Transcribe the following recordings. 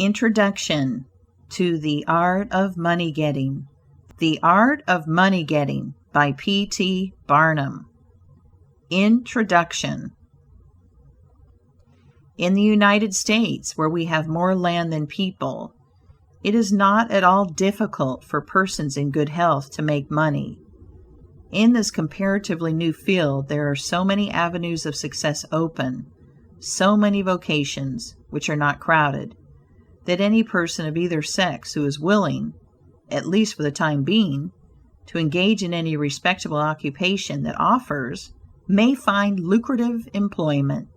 Introduction to the Art of Money Getting. The Art of Money Getting by P.T Barnum. Introduction. In the United States, where we have more land than people, it is not at all difficult for persons in good health to make money. In this comparatively new field, there are so many avenues of success open, so many vocations which are not crowded, that any person of either sex who is willing, at least for the time being, to engage in any respectable occupation that offers, may find lucrative employment.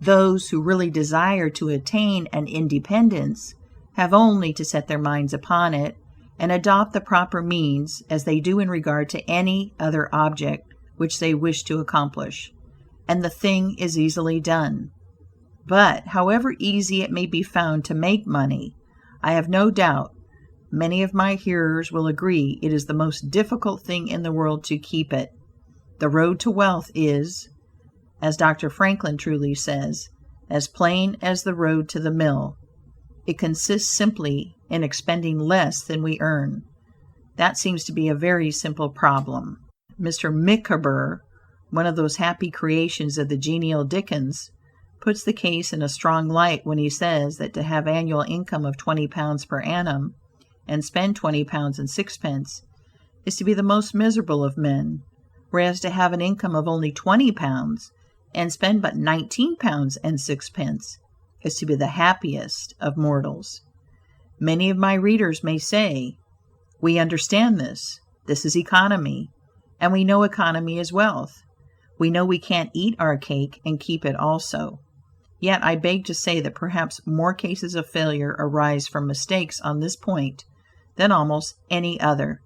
Those who really desire to attain an independence have only to set their minds upon it and adopt the proper means, as they do in regard to any other object which they wish to accomplish, and the thing is easily done. But, however easy it may be found to make money, I have no doubt many of my hearers will agree it is the most difficult thing in the world to keep it. The road to wealth is, as Dr. Franklin truly says, as plain as the road to the mill. It consists simply in expending less than we earn. That seems to be a very simple problem. Mr. Micawber, one of those happy creations of the genial Dickens, puts the case in a strong light when he says that to have annual income of £20 per annum and spend £20 and sixpence is to be the most miserable of men, whereas to have an income of only £20 and spend but £19 and sixpence is to be the happiest of mortals. Many of my readers may say, "We understand this. This is economy, and we know economy is wealth. We know we can't eat our cake and keep it also." Yet I beg to say that perhaps more cases of failure arise from mistakes on this point than almost any other.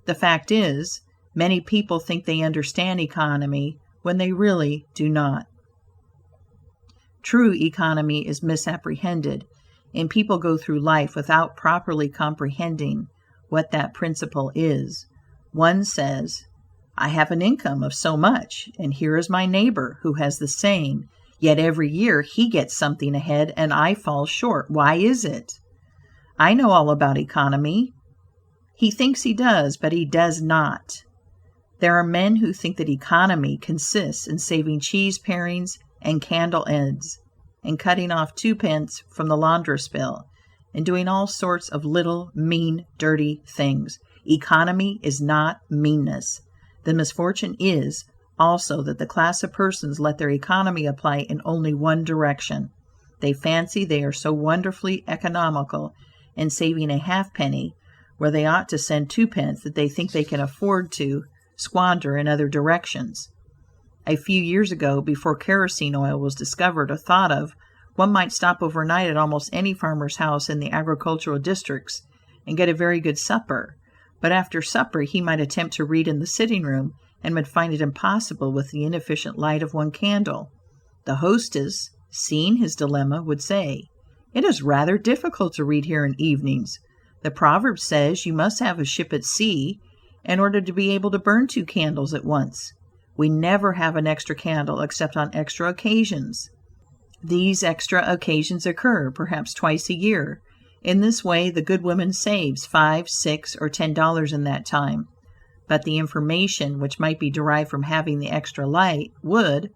The fact is, many people think they understand economy when they really do not. True economy is misapprehended, and people go through life without properly comprehending what that principle is. One says, "I have an income of so much, and here is my neighbor who has the same, yet every year he gets something ahead and I fall short. Why is it? I know all about economy." He thinks he does, but he does not. There are men who think that economy consists in saving cheese parings and candle ends, and cutting off 2 pence from the laundress bill, and doing all sorts of little, mean, dirty things. Economy is not meanness. The misfortune is also that the class of persons let their economy apply in only one direction. They fancy they are so wonderfully economical in saving a halfpenny where they ought to send 2 pence that they think they can afford to squander in other directions. A few years ago, before kerosene oil was discovered or thought of, one might stop overnight at almost any farmer's house in the agricultural districts and get a very good supper. But after supper he might attempt to read in the sitting room and would find it impossible with the inefficient light of one candle. The hostess, seeing his dilemma, would say, "It is rather difficult to read here in evenings. The proverb says you must have a ship at sea in order to be able to burn 2 candles at once. We never have an extra candle except on extra occasions. These extra occasions occur perhaps twice a year. In this way the good woman saves $5, $6, or $10 in that time. But the information which might be derived from having the extra light would,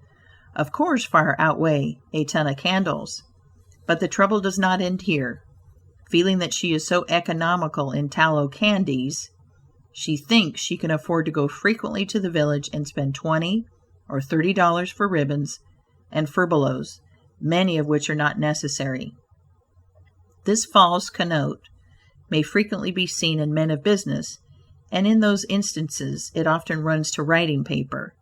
of course, far outweigh a ton of candles. But the trouble does not end here. Feeling that she is so economical in tallow candies, she thinks she can afford to go frequently to the village and spend $20 or $30 for ribbons and furbelows, many of which are not necessary. This false connote may frequently be seen in men of business, and in those instances it often runs to writing paper.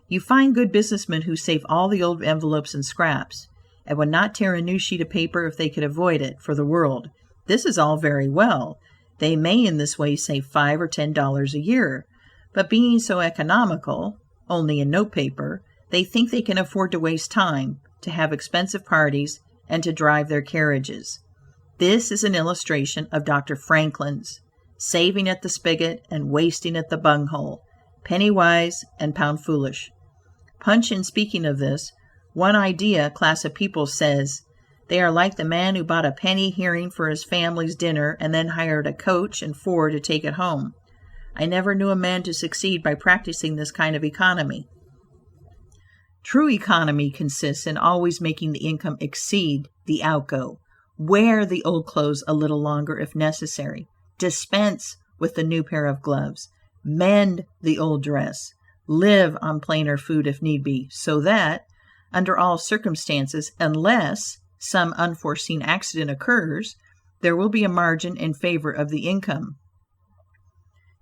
You find good businessmen who save all the old envelopes and scraps, and would not tear a new sheet of paper if they could avoid it for the world. This is all very well. They may in this way save $5 or $10 a year, but being so economical, only in notepaper, they think they can afford to waste time, to have expensive parties, and to drive their carriages. This is an illustration of Dr. Franklin's saving at the spigot and wasting at the bunghole, penny wise and pound foolish. Punch, in speaking of this one idea class of people, says, They are like the man who bought a penny herring for his family's dinner and then hired a coach and four to take it home. I never knew a man to succeed by practicing this kind of economy. True economy consists in always making the income exceed the outgo. Wear the old clothes a little longer if necessary. Dispense with the new pair of gloves. Mend the old dress. Live on plainer food if need be, so that, under all circumstances, unless some unforeseen accident occurs, there will be a margin in favor of the income.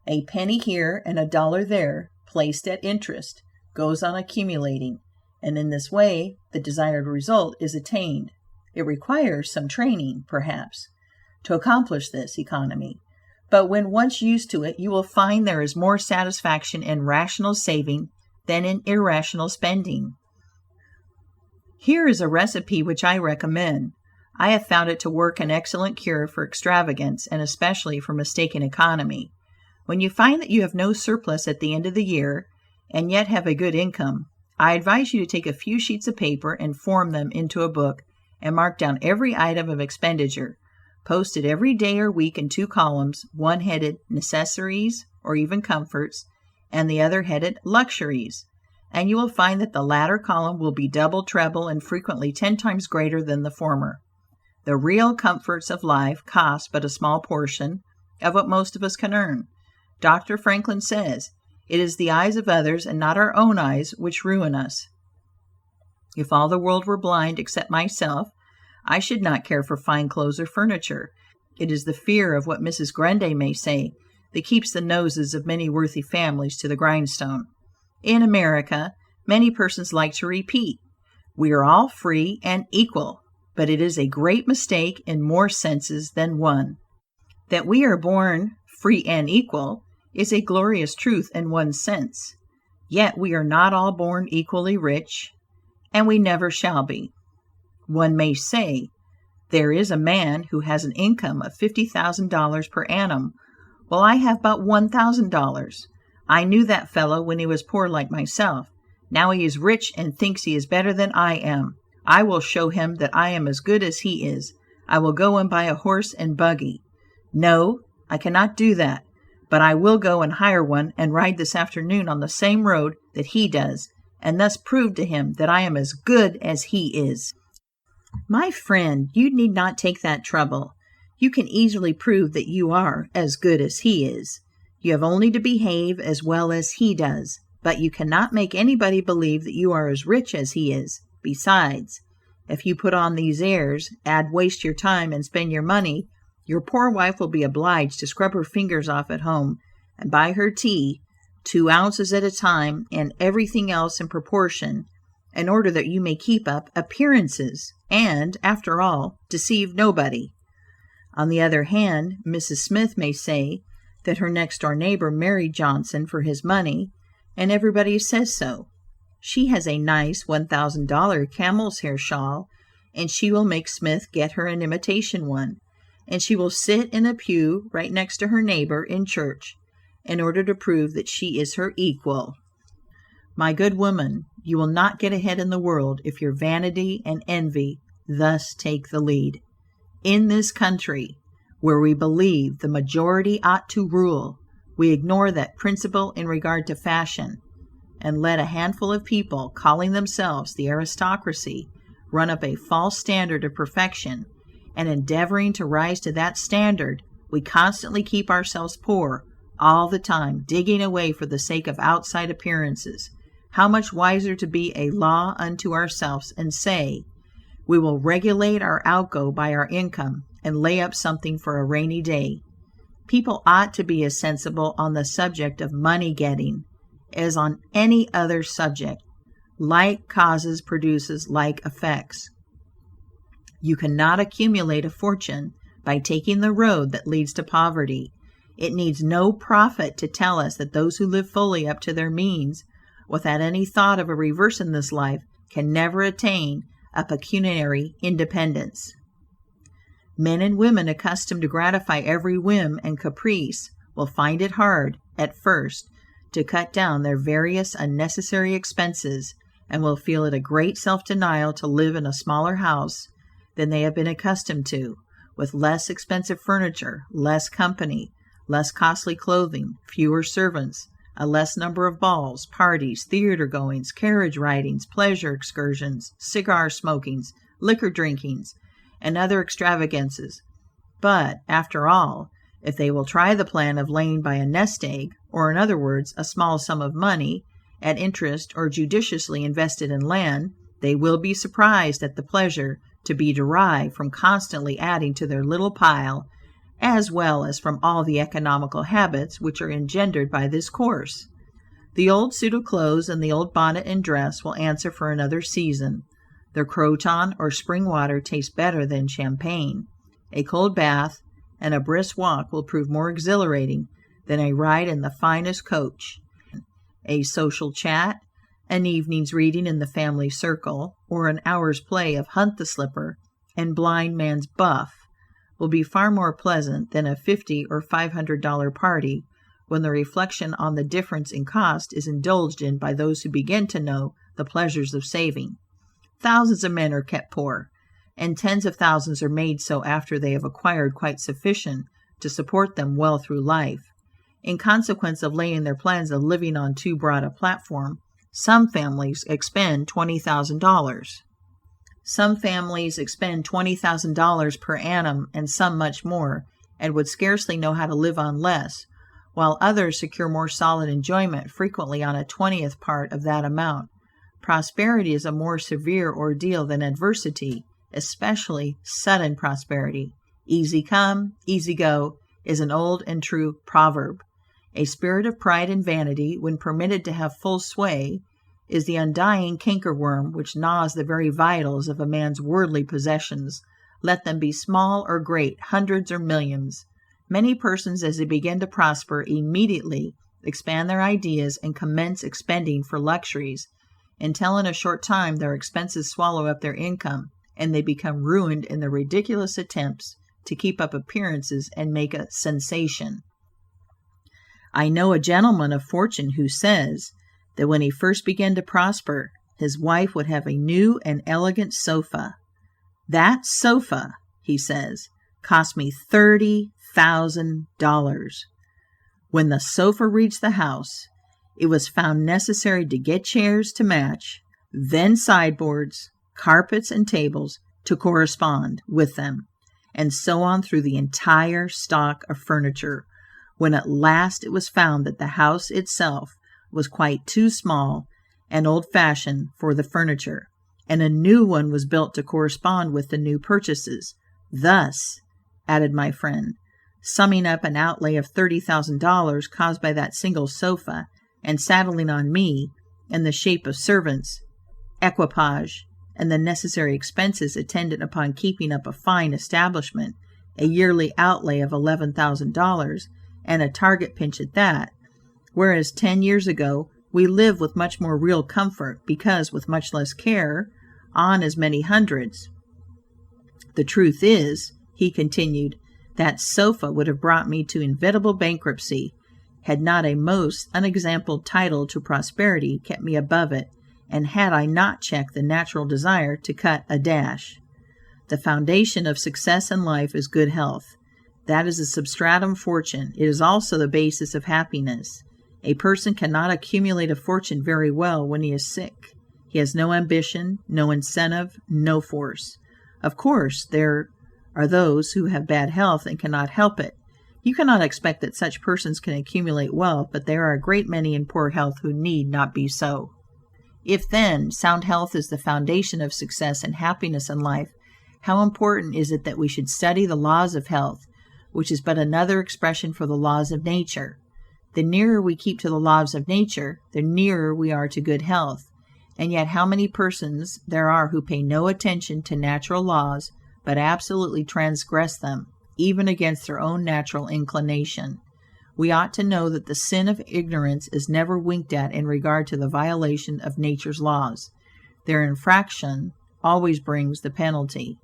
A penny here and a dollar there, placed at interest, goes on accumulating, and in this way the desired result is attained. It requires some training, perhaps, to accomplish this economy, but when once used to it, you will find there is more satisfaction in rational saving than in irrational spending. Here is a recipe which I recommend. I have found it to work an excellent cure for extravagance and especially for mistaken economy. When you find that you have no surplus at the end of the year and yet have a good income, I advise you to take a few sheets of paper and form them into a book and mark down every item of expenditure. Post it every day or week in 2 columns, one headed necessaries or even comforts, and the other headed luxuries, and you will find that the latter column will be double, treble, and frequently 10 times greater than the former. The real comforts of life cost but a small portion of what most of us can earn. Dr. Franklin says, "It is the eyes of others and not our own eyes which ruin us." If all the world were blind except myself, I should not care for fine clothes or furniture. It is the fear of what Mrs. Grundy may say that keeps the noses of many worthy families to the grindstone. In America, many persons like to repeat, "We are all free and equal," but it is a great mistake in more senses than one. That we are born free and equal is a glorious truth in one sense, yet we are not all born equally rich, and we never shall be. One may say, there is a man who has an income of $50,000 per annum, while I have but $1,000. I knew that fellow when he was poor like myself. Now he is rich and thinks he is better than I am. I will show him that I am as good as he is. I will go and buy a horse and buggy. No, I cannot do that, but I will go and hire one and ride this afternoon on the same road that he does, and thus prove to him that I am as good as he is. My friend, you need not take that trouble. You can easily prove that you are as good as he is. You have only to behave as well as he does, but you cannot make anybody believe that you are as rich as he is. Besides, if you put on these airs, waste your time and spend your money, your poor wife will be obliged to scrub her fingers off at home and buy her tea, 2 ounces at a time, and everything else in proportion, in order that you may keep up appearances, and, after all, deceive nobody. On the other hand, Mrs. Smith may say that her next-door neighbor married Johnson for his money, and everybody says so. She has a nice $1,000 camel's hair shawl, and she will make Smith get her an imitation one, and she will sit in a pew right next to her neighbor in church, in order to prove that she is her equal. My good woman, you will not get ahead in the world if your vanity and envy thus take the lead. In this country, where we believe the majority ought to rule, we ignore that principle in regard to fashion, and let a handful of people, calling themselves the aristocracy, run up a false standard of perfection, and endeavoring to rise to that standard, we constantly keep ourselves poor, all the time digging away for the sake of outside appearances. How much wiser to be a law unto ourselves and say, we will regulate our outgo by our income and lay up something for a rainy day. People ought to be as sensible on the subject of money getting as on any other subject. Like causes produces like effects. You cannot accumulate a fortune by taking the road that leads to poverty. It needs no prophet to tell us that those who live fully up to their means, without any thought of a reverse in this life, can never attain a pecuniary independence. Men and women accustomed to gratify every whim and caprice will find it hard, at first, to cut down their various unnecessary expenses, and will feel it a great self-denial to live in a smaller house, than they have been accustomed to, with less expensive furniture, less company, less costly clothing, fewer servants, a less number of balls, parties, theater goings, carriage ridings, pleasure excursions, cigar smokings, liquor drinkings, and other extravagances. But, after all, if they will try the plan of laying by a nest egg, or in other words, a small sum of money, at interest or judiciously invested in land, they will be surprised at the pleasure to be derived from constantly adding to their little pile, as well as from all the economical habits which are engendered by this course. The old suit of clothes and the old bonnet and dress will answer for another season. The croton or spring water tastes better than champagne. A cold bath and a brisk walk will prove more exhilarating than a ride in the finest coach. A social chat, an evening's reading in the family circle, or an hour's play of hunt the slipper and blind man's buff will be far more pleasant than a $50 or $500 party, when the reflection on the difference in cost is indulged in by those who begin to know the pleasures of saving. Thousands of men are kept poor, and tens of thousands are made so after they have acquired quite sufficient to support them well through life. In consequence of laying their plans of living on too broad a platform, some families expend $20,000. Some families expend $20,000 per annum and some much more, and would scarcely know how to live on less, while others secure more solid enjoyment frequently on a 20th part of that amount. Prosperity is a more severe ordeal than adversity, especially sudden prosperity. Easy come, easy go is an old and true proverb. A spirit of pride and vanity, when permitted to have full sway, is the undying cankerworm which gnaws the very vitals of a man's worldly possessions, let them be small or great, hundreds or millions. Many persons, as they begin to prosper, immediately expand their ideas and commence expending for luxuries, until in a short time their expenses swallow up their income, and they become ruined in their ridiculous attempts to keep up appearances and make a sensation. I know a gentleman of fortune who says that when he first began to prosper, his wife would have a new and elegant sofa. That sofa, he says, cost me $30,000. When the sofa reached the house, it was found necessary to get chairs to match, then sideboards, carpets, and tables to correspond with them, and so on through the entire stock of furniture, when at last it was found that the house itself was quite too small and old-fashioned for the furniture, and a new one was built to correspond with the new purchases. Thus, added my friend, summing up an outlay of $30,000 caused by that single sofa, and saddling on me, in the shape of servants, equipage, and the necessary expenses attendant upon keeping up a fine establishment, a yearly outlay of $11,000, and a target pinch at that, whereas 10 years ago we lived with much more real comfort, because with much less care, on as many hundreds. The truth is, he continued, that sofa would have brought me to inevitable bankruptcy, had not a most unexampled title to prosperity kept me above it, and had I not checked the natural desire to cut a dash. The foundation of success in life is good health. That is a substratum fortune. It is also the basis of happiness. A person cannot accumulate a fortune very well when he is sick. He has no ambition, no incentive, no force. Of course, there are those who have bad health and cannot help it. You cannot expect that such persons can accumulate wealth, but there are a great many in poor health who need not be so. If, then, sound health is the foundation of success and happiness in life, how important is it that we should study the laws of health, which is but another expression for the laws of nature. The nearer we keep to the laws of nature, the nearer we are to good health. And yet how many persons there are who pay no attention to natural laws, but absolutely transgress them, even against their own natural inclination. We ought to know that the sin of ignorance is never winked at in regard to the violation of nature's laws. Their infraction always brings the penalty.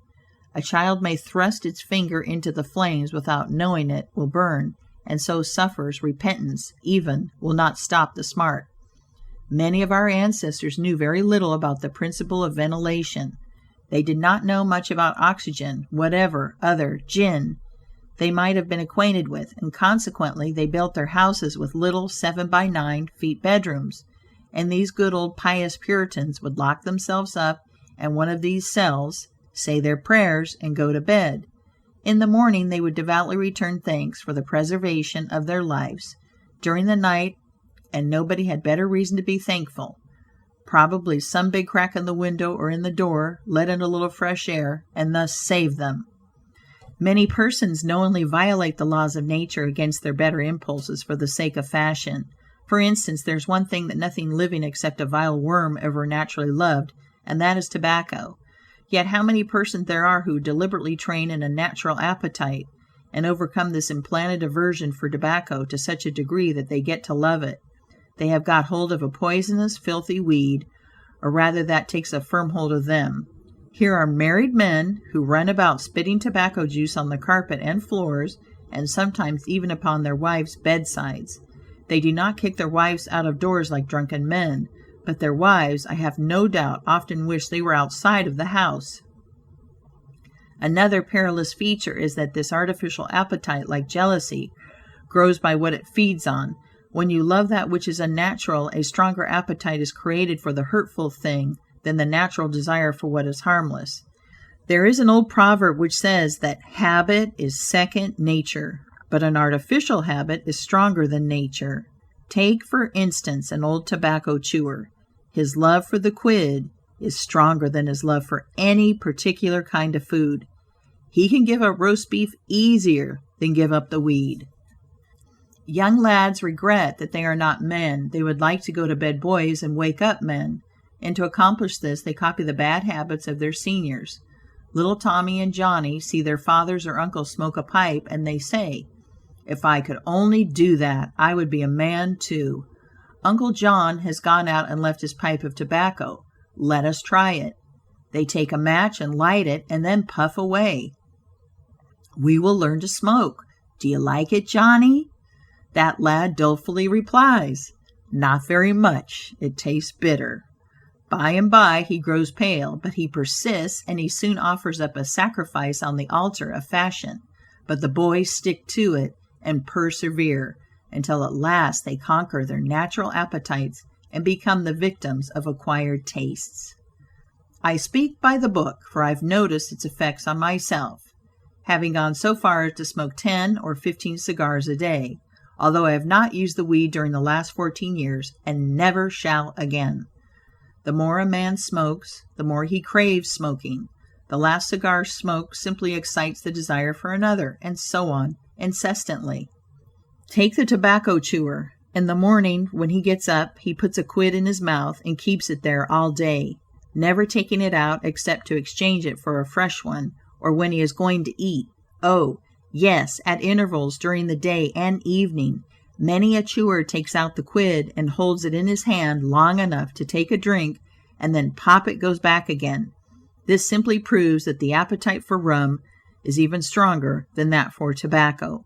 A child may thrust its finger into the flames without knowing it will burn, and so suffers repentance, even will not stop the smart. Many of our ancestors knew very little about the principle of ventilation. They did not know much about oxygen, whatever other gin they might have been acquainted with, and consequently they built their houses with little 7 by 9 feet bedrooms, and these good old pious Puritans would lock themselves up in one of these cells, say their prayers, and go to bed. In the morning they would devoutly return thanks for the preservation of their lives during the night, and nobody had better reason to be thankful. Probably some big crack in the window or in the door let in a little fresh air, and thus saved them. Many persons knowingly violate the laws of nature against their better impulses for the sake of fashion. For instance, there's one thing that nothing living except a vile worm ever naturally loved, and that is tobacco. Yet how many persons there are who deliberately train in a natural appetite, and overcome this implanted aversion for tobacco to such a degree that they get to love it. They have got hold of a poisonous, filthy weed, or rather that takes a firm hold of them. Here are married men who run about spitting tobacco juice on the carpet and floors, and sometimes even upon their wives' bedsides. They do not kick their wives out of doors like drunken men, but their wives, I have no doubt, often wish they were outside of the house. Another perilous feature is that this artificial appetite, like jealousy, grows by what it feeds on. When you love that which is unnatural, a stronger appetite is created for the hurtful thing than the natural desire for what is harmless. There is an old proverb which says that habit is second nature, but an artificial habit is stronger than nature. Take, for instance, an old tobacco chewer. His love for the quid is stronger than his love for any particular kind of food. He can give up roast beef easier than give up the weed. Young lads regret that they are not men. They would like to go to bed boys and wake up men. And to accomplish this, they copy the bad habits of their seniors. Little Tommy and Johnny see their fathers or uncles smoke a pipe, and they say, "If I could only do that, I would be a man too." Uncle John has gone out and left his pipe of tobacco. Let us try it. They take a match and light it, and then puff away. "We will learn to smoke. Do you like it, Johnny?" That lad dolefully replies, "Not very much. It tastes bitter." By and by he grows pale, but he persists, and he soon offers up a sacrifice on the altar of fashion. But the boys stick to it and persevere, until at last they conquer their natural appetites and become the victims of acquired tastes. I speak by the book, for I've noticed its effects on myself, having gone so far as to smoke 10 or 15 cigars a day, although I have not used the weed during the last 14 years, and never shall again. The more a man smokes, the more he craves smoking. The last cigar smoked simply excites the desire for another, and so on, incessantly. Take the tobacco chewer. In the morning, when he gets up, he puts a quid in his mouth and keeps it there all day, never taking it out except to exchange it for a fresh one, or when he is going to eat. Oh, yes, at intervals during the day and evening, many a chewer takes out the quid and holds it in his hand long enough to take a drink, and then pop it goes back again. This simply proves that the appetite for rum is even stronger than that for tobacco.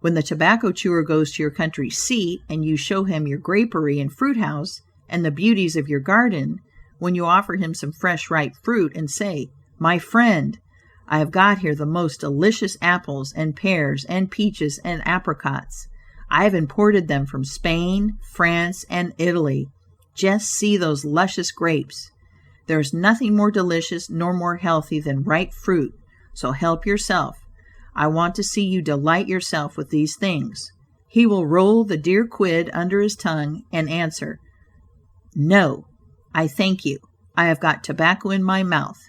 When the tobacco chewer goes to your country seat, and you show him your grapery and fruit house, and the beauties of your garden, when you offer him some fresh ripe fruit, and say, "My friend, I have got here the most delicious apples and pears and peaches and apricots. I have imported them from Spain, France, and Italy. Just see those luscious grapes. There is nothing more delicious nor more healthy than ripe fruit, so help yourself. I want to see you delight yourself with these things." He will roll the dear quid under his tongue and answer, "No, I thank you. I have got tobacco in my mouth."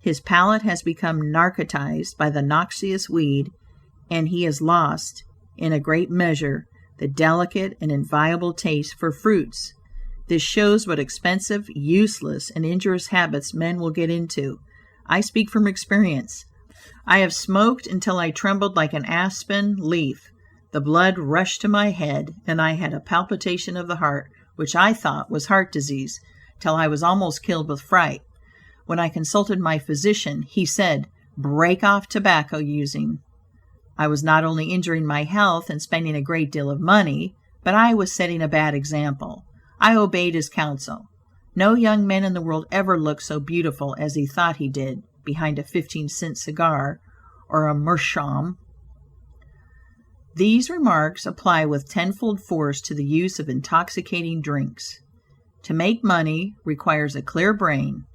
His palate has become narcotized by the noxious weed, and he has lost, in a great measure, the delicate and inviolable taste for fruits. This shows what expensive, useless, and injurious habits men will get into. I speak from experience. I have smoked until I trembled like an aspen leaf. The blood rushed to my head, and I had a palpitation of the heart, which I thought was heart disease, till I was almost killed with fright. When I consulted my physician, he said, "Break off tobacco using." I was not only injuring my health and spending a great deal of money, but I was setting a bad example. I obeyed his counsel. No young man in the world ever looked so beautiful as he thought he did behind a 15-cent cigar or a meerschaum. These remarks apply with tenfold force to the use of intoxicating drinks. To make money requires a clear brain.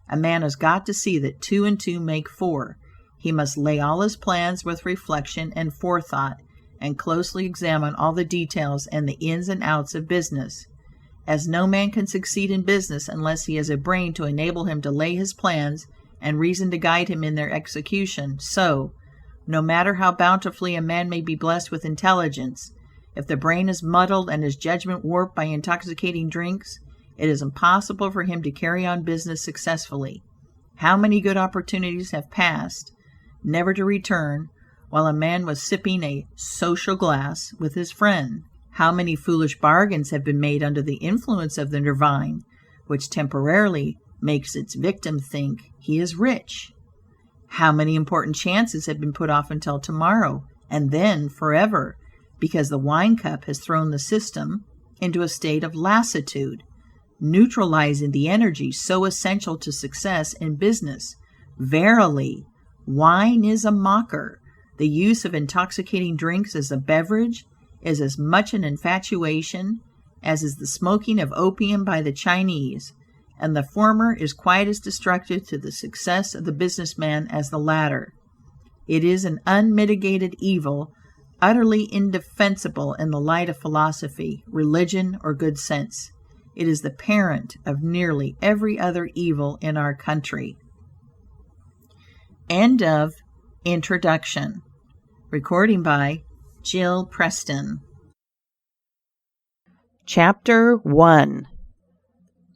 A man has got to see that 2 and 2 make 4. He must lay all his plans with reflection and forethought, and closely examine all the details and the ins and outs of business. As no man can succeed in business unless he has a brain to enable him to lay his plans and reason to guide him in their execution, so, no matter how bountifully a man may be blessed with intelligence, if the brain is muddled and his judgment warped by intoxicating drinks, it is impossible for him to carry on business successfully. How many good opportunities have passed, never to return, while a man was sipping a social glass with his friend? How many foolish bargains have been made under the influence of the nervine, which temporarily makes its victim think he is rich? How many important chances have been put off until tomorrow, and then forever, because the wine cup has thrown the system into a state of lassitude, neutralizing the energy so essential to success in business? Verily, wine is a mocker. The use of intoxicating drinks as a beverage is as much an infatuation as is the smoking of opium by the Chinese, and the former is quite as destructive to the success of the businessman as the latter. It is an unmitigated evil, utterly indefensible in the light of philosophy, religion, or good sense. It is the parent of nearly every other evil in our country. End of introduction. Recording by Jill Preston. Chapter 1.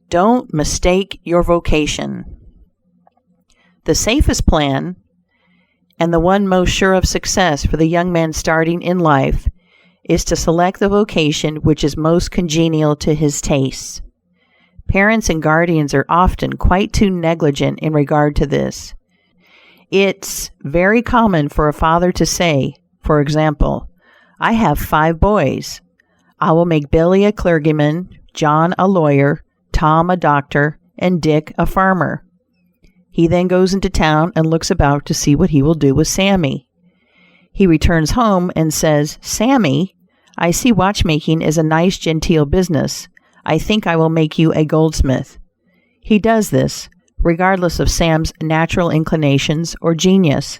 Don't mistake your vocation. The safest plan, and the one most sure of success for the young man starting in life, is to select the vocation which is most congenial to his tastes. Parents and guardians are often quite too negligent in regard to this. It's very common for a father to say, for example, "I have 5 boys. I will make Billy a clergyman, John a lawyer, Tom a doctor, and Dick a farmer." He then goes into town and looks about to see what he will do with Sammy. He returns home and says, "Sammy, I see watchmaking is a nice genteel business. I think I will make you a goldsmith." He does this, regardless of Sam's natural inclinations or genius.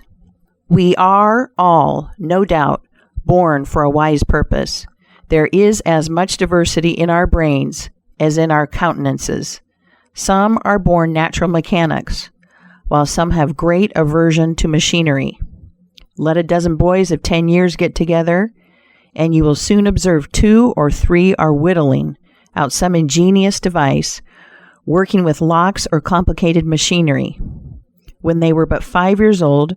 We are all, no doubt, born for a wise purpose. There is as much diversity in our brains as in our countenances. Some are born natural mechanics, while some have great aversion to machinery. Let a dozen boys of 10 years get together, and you will soon observe 2 or 3 are whittling out some ingenious device, working with locks or complicated machinery. When they were but 5 years old,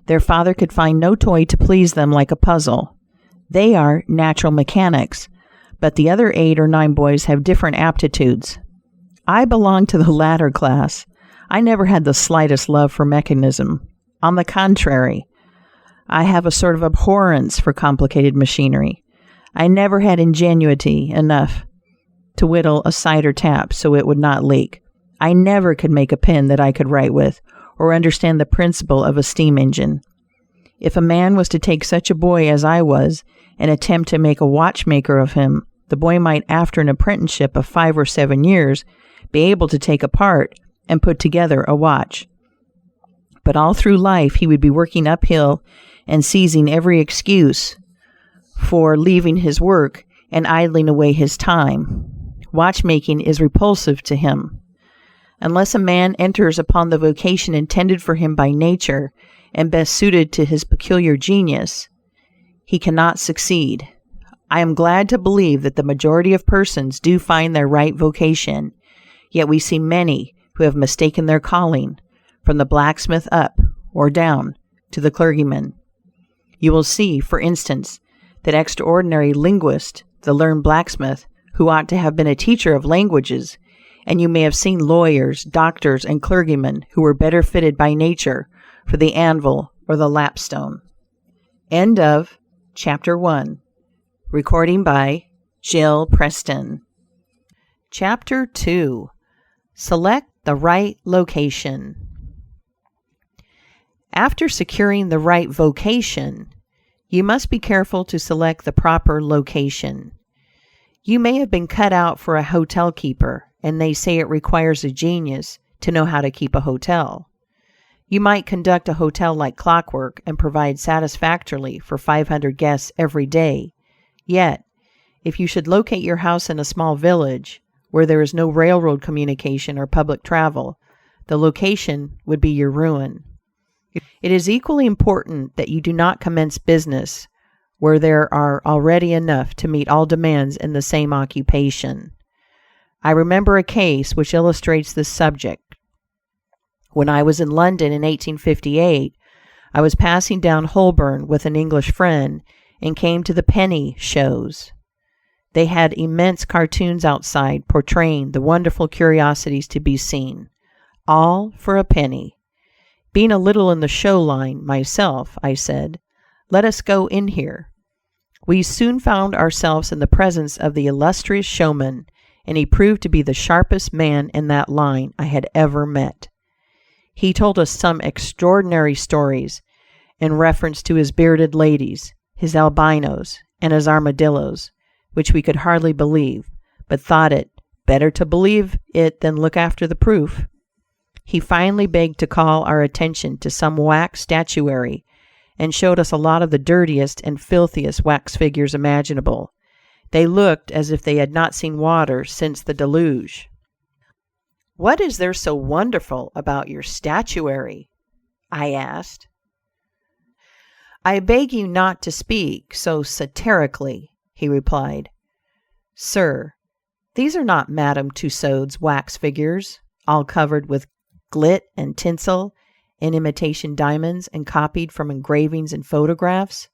their father could find no toy to please them like a puzzle. They are natural mechanics, but the other 8 or 9 boys have different aptitudes. I belong to the latter class. I never had the slightest love for mechanism. On the contrary, I have a sort of abhorrence for complicated machinery. I never had ingenuity enough to whittle a cider tap so it would not leak. I never could make a pen that I could write with, or understand the principle of a steam engine. If a man was to take such a boy as I was, and attempt to make a watchmaker of him, the boy might, after an apprenticeship of 5 or 7 years, be able to take apart and put together a watch. But all through life he would be working uphill and seizing every excuse for leaving his work and idling away his time. Watchmaking is repulsive to him. Unless a man enters upon the vocation intended for him by nature and best suited to his peculiar genius, he cannot succeed. I am glad to believe that the majority of persons do find their right vocation, yet we see many who have mistaken their calling, from the blacksmith up, or down, to the clergyman. You will see, for instance, that extraordinary linguist, the learned blacksmith, who ought to have been a teacher of languages, and you may have seen lawyers, doctors, and clergymen who were better fitted by nature for the anvil or the lapstone. End of Chapter 1. Recording by Jill Preston. Chapter 2. Select the right location. After securing the right vocation, you must be careful to select the proper location. You may have been cut out for a hotel keeper, and they say it requires a genius to know how to keep a hotel. You might conduct a hotel like clockwork and provide satisfactorily for 500 guests every day. Yet, if you should locate your house in a small village where there is no railroad communication or public travel, the location would be your ruin. It is equally important that you do not commence business where there are already enough to meet all demands in the same occupation. I remember a case which illustrates this subject. When I was in London in 1858, I was passing down Holborn with an English friend and came to the penny shows. They had immense cartoons outside portraying the wonderful curiosities to be seen, all for a penny. Being a little in the show line myself, I said, "Let us go in here." We soon found ourselves in the presence of the illustrious showman, and he proved to be the sharpest man in that line I had ever met. He told us some extraordinary stories in reference to his bearded ladies, his albinos, and his armadillos, which we could hardly believe, but thought it better to believe it than look after the proof. He finally begged to call our attention to some wax statuary, and showed us a lot of the dirtiest and filthiest wax figures imaginable. They looked as if they had not seen water since the deluge. "What is there so wonderful about your statuary?" I asked. "I beg you not to speak so satirically," he replied. "Sir, these are not Madame Tussaud's wax figures, all covered with glit and tinsel and imitation diamonds and copied from engravings and photographs.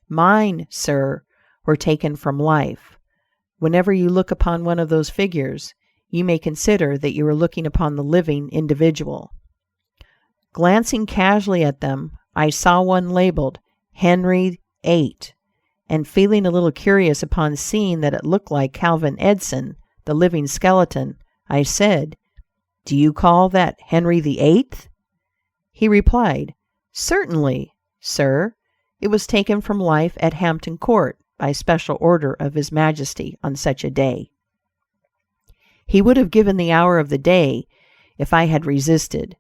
Mine, sir, were taken from life. Whenever you look upon one of those figures, you may consider that you are looking upon the living individual." Glancing casually at them, I saw one labeled Henry VIII, and feeling a little curious upon seeing that it looked like Calvin Edson, the living skeleton, I said, "Do you call that Henry VIII?" He replied, "Certainly, sir. It was taken from life at Hampton Court by special order of His Majesty on such a day." He would have given the hour of the day if I had resisted.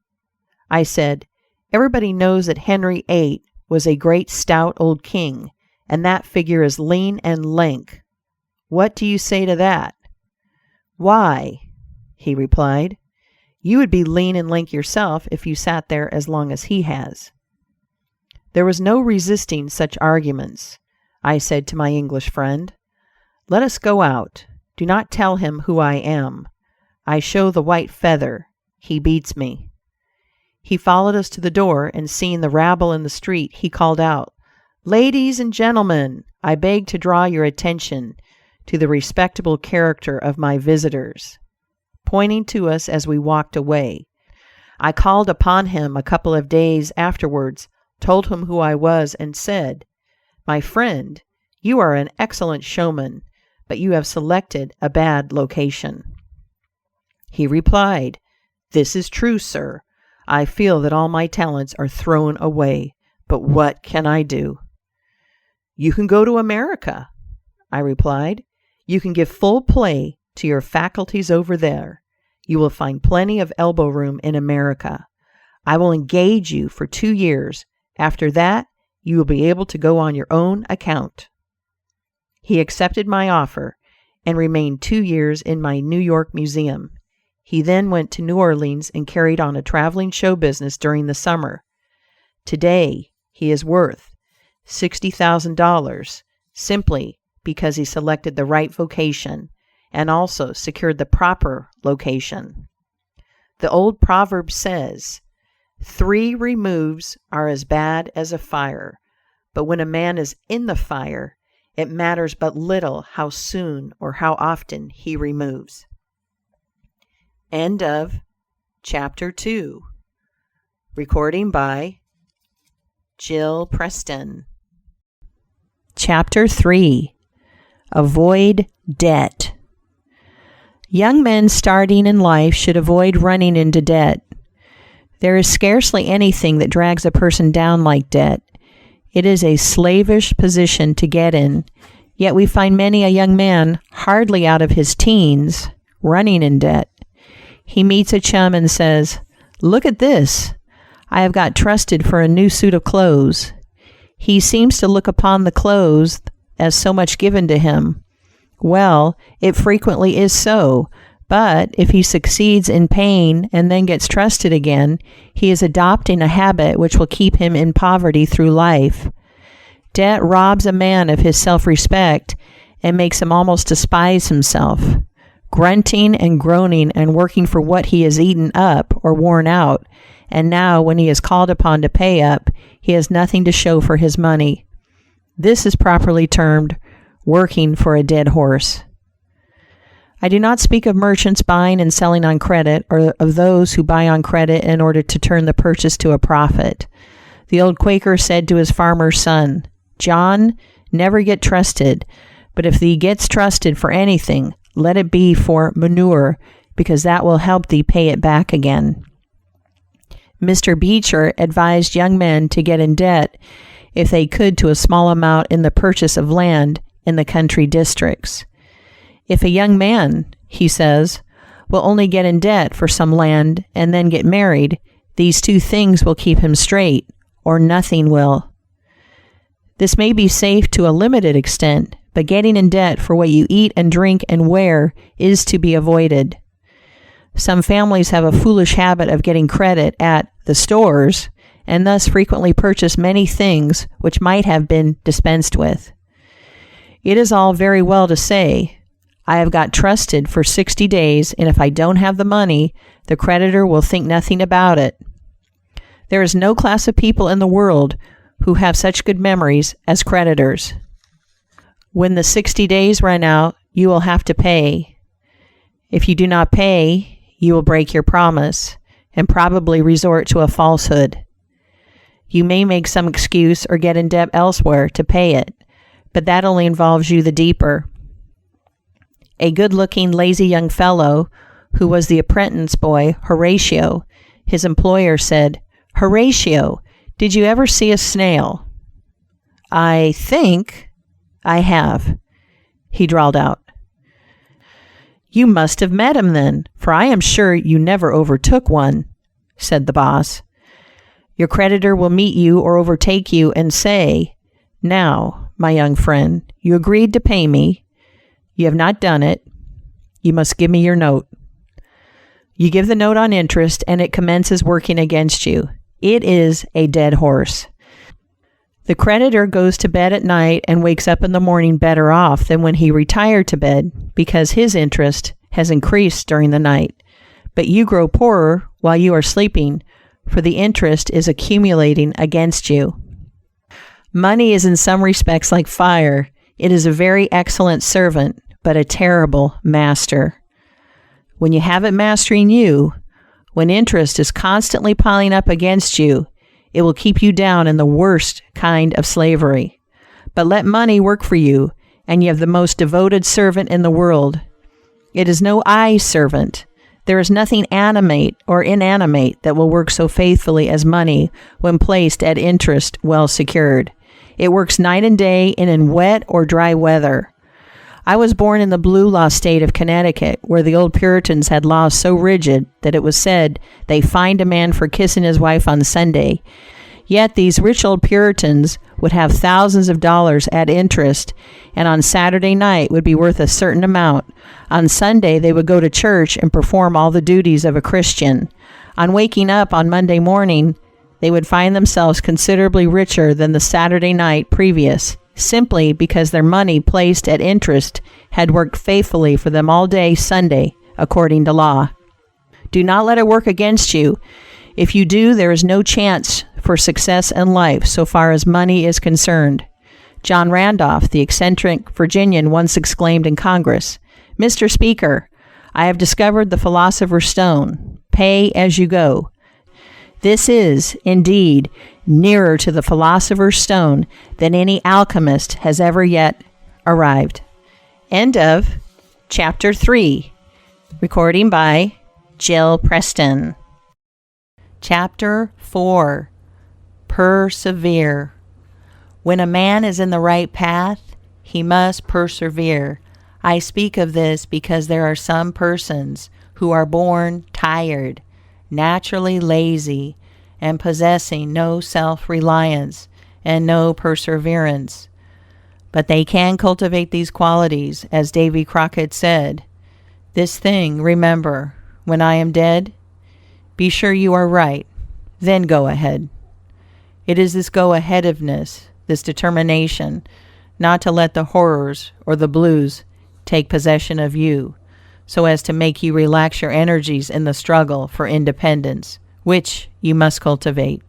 I said, "Everybody knows that Henry VIII was a great stout old king, and that figure is lean and lank. What do you say to that?" "Why," he replied, "you would be lean and lank yourself if you sat there as long as he has." There was no resisting such arguments. I said to my English friend, "Let us go out. Do not tell him who I am. I show the white feather. He beats me." He followed us to the door, and seeing the rabble in the street, he called out, "Ladies and gentlemen, I beg to draw your attention to the respectable character of my visitors," pointing to us as we walked away. I called upon him a couple of days afterwards, told him who I was, and said, "My friend, you are an excellent showman, but you have selected a bad location." He replied, "This is true, sir. I feel that all my talents are thrown away, but what can I do?" "You can go to America," I replied. "You can give full play to your faculties over there. You will find plenty of elbow room in America. I will engage you for 2 years. After that, you will be able to go on your own account." He accepted my offer and remained 2 years in my New York museum. He then went to New Orleans and carried on a traveling show business during the summer. Today, he is worth $60,000 simply because he selected the right vocation and also secured the proper location. The old proverb says, 3 removes are as bad as a fire, but when a man is in the fire, it matters but little how soon or how often he removes. End of Chapter 2. Recording by Jill Preston. Chapter 3. Avoid debt. Young men starting in life should avoid running into debt. There is scarcely anything that drags a person down like debt. It is a slavish position to get in, yet we find many a young man, hardly out of his teens, running in debt. He meets a chum and says, "Look at this. I have got trusted for a new suit of clothes." He seems to look upon the clothes as so much given to him. Well, it frequently is so, but if he succeeds in paying and then gets trusted again, he is adopting a habit which will keep him in poverty through life. Debt robs a man of his self-respect and makes him almost despise himself, grunting and groaning and working for what he has eaten up or worn out, and now when he is called upon to pay up, he has nothing to show for his money. This is properly termed working for a dead horse. I do not speak of merchants buying and selling on credit, or of those who buy on credit in order to turn the purchase to a profit. The old Quaker said to his farmer's son, "John, never get trusted, but if thee gets trusted for anything, let it be for manure, because that will help thee pay it back again." Mr. Beecher advised young men to get in debt, if they could, to a small amount in the purchase of land in the country districts. If a young man, he says, will only get in debt for some land and then get married, these two things will keep him straight, or nothing will. This may be safe to a limited extent, but getting in debt for what you eat and drink and wear is to be avoided. Some families have a foolish habit of getting credit at the stores, and thus frequently purchase many things which might have been dispensed with. It is all very well to say, "I have got trusted for 60 days, and if I don't have the money, the creditor will think nothing about it." There is no class of people in the world who have such good memories as creditors. When the 60 days run out, you will have to pay. If you do not pay, you will break your promise, and probably resort to a falsehood. You may make some excuse or get in debt elsewhere to pay it, but that only involves you the deeper. A good-looking, lazy young fellow, who was the apprentice boy, Horatio, his employer said, "Horatio, did you ever see a snail?" "I think I have," he drawled out. "You must have met him then, for I am sure you never overtook one," said the boss. Your creditor will meet you or overtake you and say, "Now, my young friend, you agreed to pay me. You have not done it. You must give me your note." You give the note on interest, and it commences working against you. It is a dead horse. The creditor goes to bed at night and wakes up in the morning better off than when he retired to bed, because his interest has increased during the night. But you grow poorer while you are sleeping, for the interest is accumulating against you. Money is in some respects like fire. It is a very excellent servant, but a terrible master. When you have it mastering you, when interest is constantly piling up against you, it will keep you down in the worst kind of slavery. But let money work for you, and you have the most devoted servant in the world. It is no I servant. There is nothing animate or inanimate that will work so faithfully as money when placed at interest well secured. It works night and day and in wet or dry weather. I was born in the blue law state of Connecticut, where the old Puritans had laws so rigid that it was said they fined a man for kissing his wife on Sunday. Yet these rich old Puritans would have thousands of dollars at interest, and on Saturday night would be worth a certain amount. On Sunday they would go to church and perform all the duties of a Christian. On waking up on Monday morning, they would find themselves considerably richer than the Saturday night previous, simply because their money placed at interest had worked faithfully for them all day Sunday, according to law. Do not let it work against you. If you do, there is no chance for success in life so far as money is concerned. John Randolph, the eccentric Virginian, once exclaimed in Congress, "Mr. Speaker, I have discovered the philosopher's stone. Pay as you go." This is, indeed, nearer to the philosopher's stone than any alchemist has ever yet arrived. End of chapter 3. Recording by Jill Preston. Chapter 4. Persevere. When a man is in the right path, he must persevere. I speak of this because there are some persons who are born tired, naturally lazy, and possessing no self-reliance and no perseverance. But they can cultivate these qualities, as Davy Crockett said. This thing, remember, when I am dead, be sure you are right, then go ahead. It is this go-aheadiveness, this determination, not to let the horrors or the blues take possession of you, so as to make you relax your energies in the struggle for independence, which you must cultivate.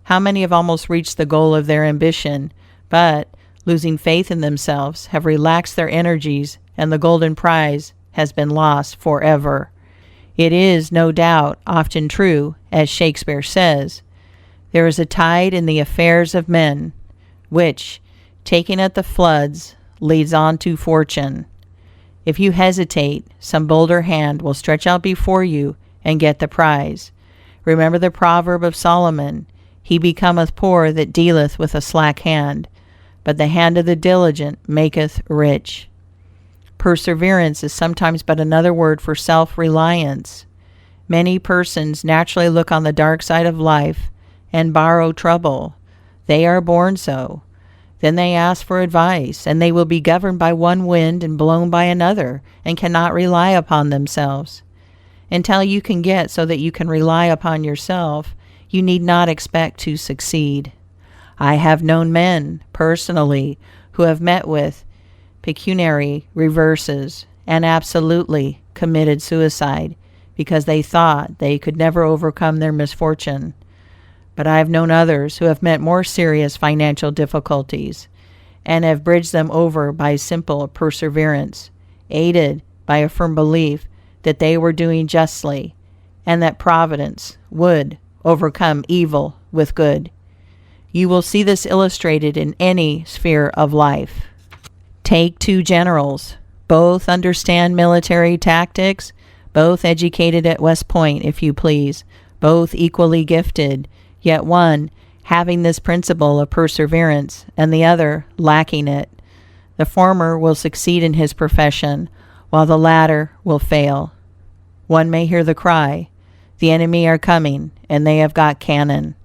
How many have almost reached the goal of their ambition, but, losing faith in themselves, have relaxed their energies, and the golden prize has been lost forever. It is, no doubt, often true, as Shakespeare says, there is a tide in the affairs of men, which, taking at the floods, leads on to fortune. If you hesitate, some bolder hand will stretch out before you and get the prize. Remember the proverb of Solomon, he becometh poor that dealeth with a slack hand, but the hand of the diligent maketh rich. Perseverance is sometimes but another word for self-reliance. Many persons naturally look on the dark side of life and borrow trouble. They are born so. Then they ask for advice, and they will be governed by one wind and blown by another, and cannot rely upon themselves. Until you can get so that you can rely upon yourself, you need not expect to succeed. I have known men, personally, who have met with pecuniary reverses and absolutely committed suicide because they thought they could never overcome their misfortune. But I have known others who have met more serious financial difficulties and have bridged them over by simple perseverance, aided by a firm belief that they were doing justly and that Providence would overcome evil with good. You will see this illustrated in any sphere of life. Take two generals, both understand military tactics, both educated at West Point, if you please, both equally gifted, yet one having this principle of perseverance and the other lacking it. The former will succeed in his profession, while the latter will fail. One may hear the cry, the enemy are coming, and they have got cannon.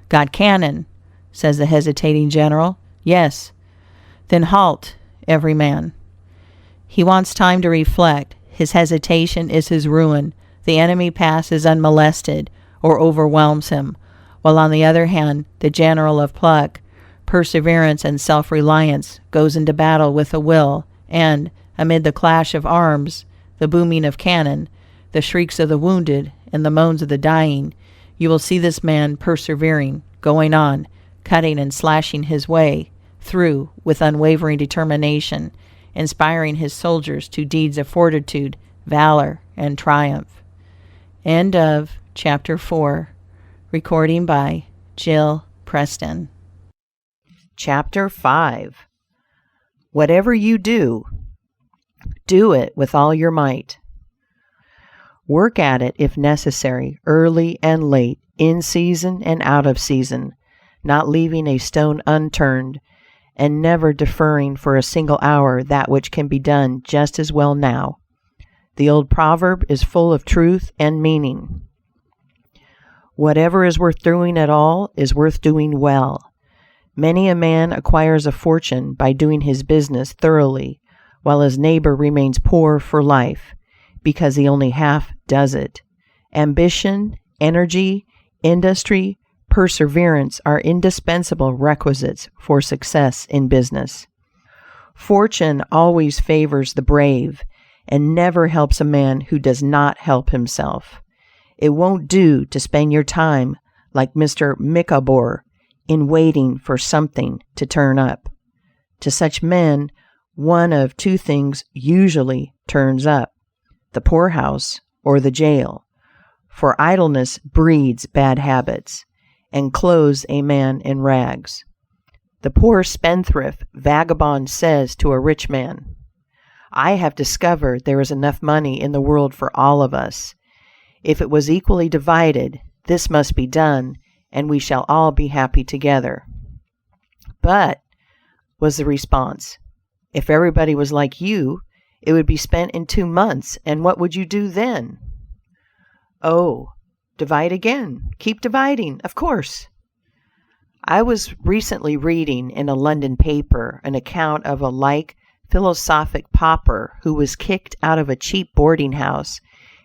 Got cannon, says the hesitating general. Yes. Then halt, every man. He wants time to reflect. His hesitation is his ruin. The enemy passes unmolested or overwhelms him, while on the other hand, the general of pluck, perseverance, and self-reliance goes into battle with a will, and, amid the clash of arms, the booming of cannon, the shrieks of the wounded, and the moans of the dying, you will see this man persevering, going on, cutting and slashing his way through with unwavering determination, inspiring his soldiers to deeds of fortitude, valor, and triumph. End of Chapter 4. Recording by Jill Preston. Chapter 5. Whatever you do, do it with all your might. Work at it if necessary, early and late, in season and out of season, not leaving a stone unturned, and never deferring for a single hour that which can be done just as well now. The old proverb is full of truth and meaning. Whatever is worth doing at all is worth doing well. Many a man acquires a fortune by doing his business thoroughly, while his neighbor remains poor for life, because he only half does it. Ambition, energy, industry, perseverance are indispensable requisites for success in business. Fortune always favors the brave, and never helps a man who does not help himself. It won't do to spend your time, like Mr. Micawber, in waiting for something to turn up. To such men, one of two things usually turns up: the poorhouse or the jail. For idleness breeds bad habits, and clothes a man in rags. The poor spendthrift vagabond says to a rich man, I have discovered there is enough money in the world for all of us. If it was equally divided, this must be done, and we shall all be happy together." "But," was the response, "if everybody was like you, it would be spent in 2 months, and what would you do then?" "Oh, divide again. Keep dividing, of course." I was recently reading in a London paper an account of a like philosophic pauper who was kicked out of a cheap boarding house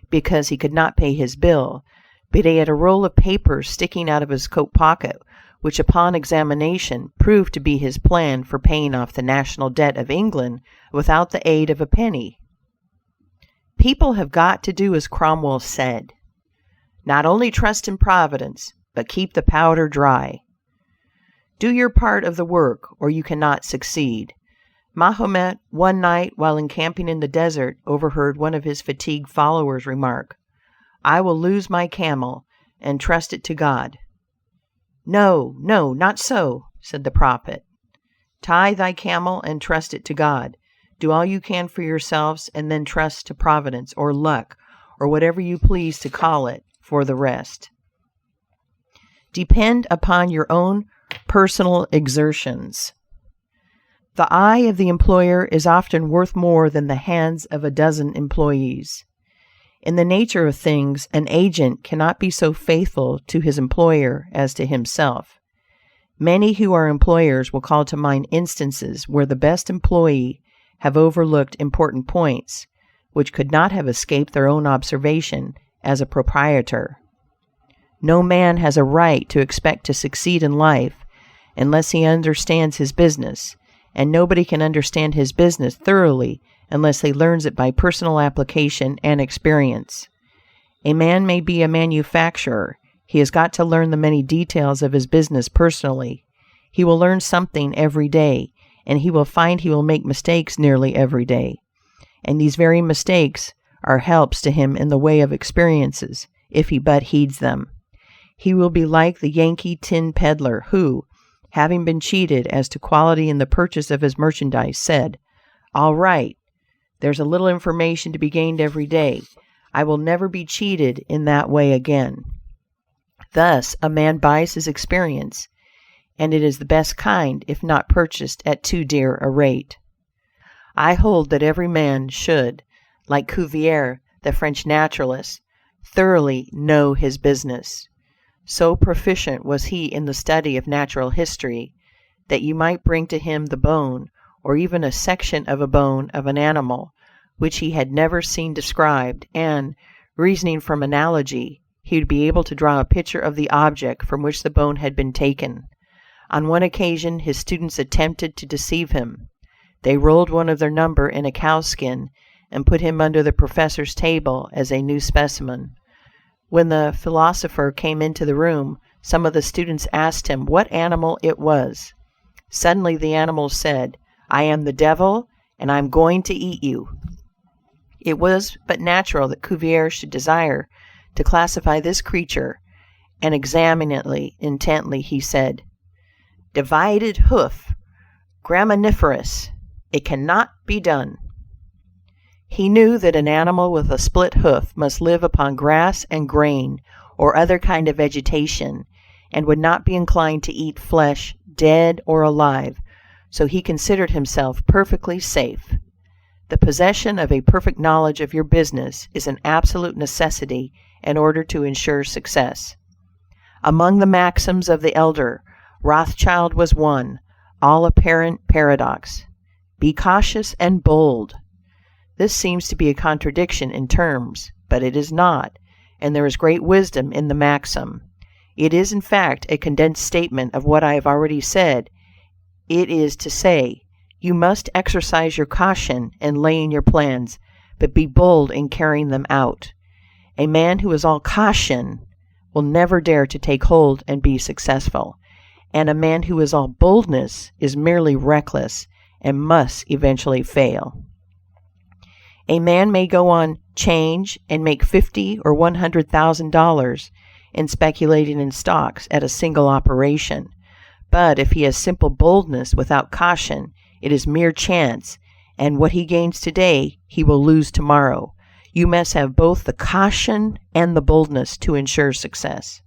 because he could not pay his bill, but he had a roll of papers sticking out of his coat pocket, which upon examination proved to be his plan for paying off the national debt of England without the aid of a penny. People have got to do as Cromwell said, "Not only trust in Providence, but keep the powder dry." Do your part of the work, or you cannot succeed. Mahomet, one night while encamping in the desert, overheard one of his fatigued followers remark, "I will lose my camel, and trust it to God." "No, no, not so," said the prophet. "Tie thy camel and trust it to God. Do all you can for yourselves, and then trust to Providence, or luck, or whatever you please to call it, for the rest." Depend upon your own personal exertions. The eye of the employer is often worth more than the hands of a dozen employees. In the nature of things, an agent cannot be so faithful to his employer as to himself. Many who are employers will call to mind instances where the best employee have overlooked important points, which could not have escaped their own observation as a proprietor. No man has a right to expect to succeed in life unless he understands his business, and nobody can understand his business thoroughly unless he learns it by personal application and experience. A man may be a manufacturer. He has got to learn the many details of his business personally. He will learn something every day, and he will find he will make mistakes nearly every day. And these very mistakes are helps to him in the way of experiences, if he but heeds them. He will be like the Yankee tin peddler who, having been cheated as to quality in the purchase of his merchandise, said, "All right, there's a little information to be gained every day. I will never be cheated in that way again." Thus a man buys his experience, and it is the best kind if not purchased at too dear a rate. I hold that every man should, like Cuvier, the French naturalist, thoroughly know his business. So proficient was he in the study of natural history, that you might bring to him the bone, or even a section of a bone of an animal, which he had never seen described, and, reasoning from analogy, he would be able to draw a picture of the object from which the bone had been taken. On one occasion his students attempted to deceive him. They rolled one of their number in a cowskin, and put him under the professor's table as a new specimen. When the philosopher came into the room, some of the students asked him what animal it was. Suddenly the animal said, "I am the devil, and I am going to eat you." It was but natural that Cuvier should desire to classify this creature, and examining it intently, he said, "Divided hoof, graminivorous, it cannot be done." He knew that an animal with a split hoof must live upon grass and grain, or other kind of vegetation, and would not be inclined to eat flesh, dead or alive, so he considered himself perfectly safe. The possession of a perfect knowledge of your business is an absolute necessity in order to ensure success. Among the maxims of the elder, Rothschild was one, all apparent paradox: "Be cautious and bold." This seems to be a contradiction in terms, but it is not, and there is great wisdom in the maxim. It is, in fact, a condensed statement of what I have already said. It is to say, you must exercise your caution in laying your plans, but be bold in carrying them out. A man who is all caution will never dare to take hold and be successful, and a man who is all boldness is merely reckless and must eventually fail. A man may go on 'change and make $50,000 or $100,000 in speculating in stocks at a single operation, but if he has simple boldness without caution, it is mere chance, and what he gains today, he will lose tomorrow. You must have both the caution and the boldness to ensure success.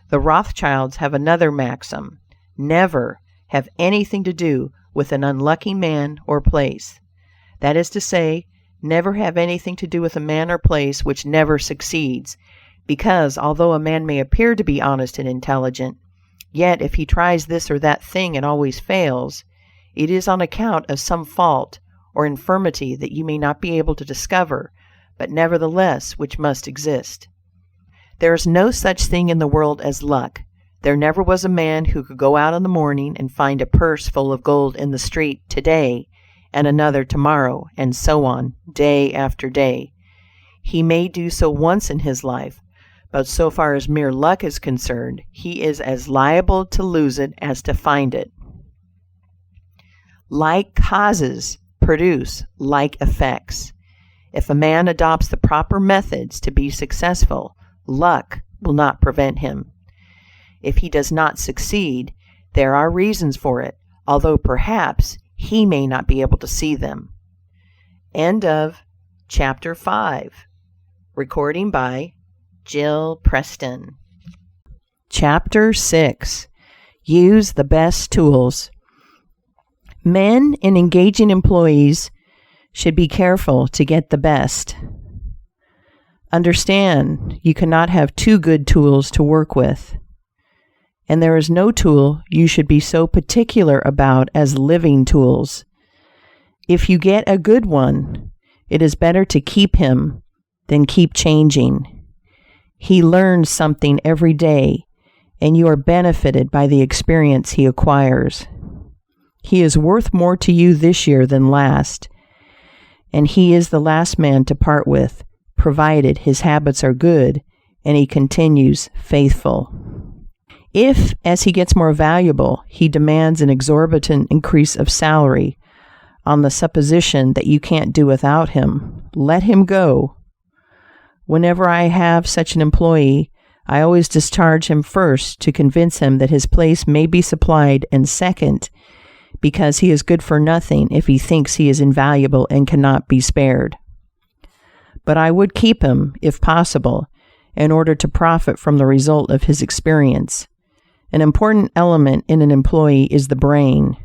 The Rothschilds have another maxim: never have anything to do with an unlucky man or place. That is to say, never have anything to do with a man or place which never succeeds, because although a man may appear to be honest and intelligent, yet if he tries this or that thing and always fails, it is on account of some fault or infirmity that you may not be able to discover, but nevertheless which must exist. There is no such thing in the world as luck. There never was a man who could go out in the morning and find a purse full of gold in the street today, and another tomorrow, and so on, day after day. He may do so once in his life, but so far as mere luck is concerned, he is as liable to lose it as to find it. Like causes produce like effects. If a man adopts the proper methods to be successful, luck will not prevent him. If he does not succeed, there are reasons for it, although perhaps he may not be able to see them. End of Chapter 5. Recording by Jill Preston. Chapter 6. Use the best tools. Men and engaging employees should be careful to get the best. Understand, you cannot have too good tools to work with. And there is no tool you should be so particular about as living tools. If you get a good one, it is better to keep him than keep changing. He learns something every day, and you are benefited by the experience he acquires. He is worth more to you this year than last, and he is the last man to part with, provided his habits are good and he continues faithful. If, as he gets more valuable, he demands an exorbitant increase of salary on the supposition that you can't do without him, let him go. Whenever I have such an employee, I always discharge him first to convince him that his place may be supplied, and second, because he is good for nothing if he thinks he is invaluable and cannot be spared. But I would keep him, if possible, in order to profit from the result of his experience. An important element in an employee is the brain.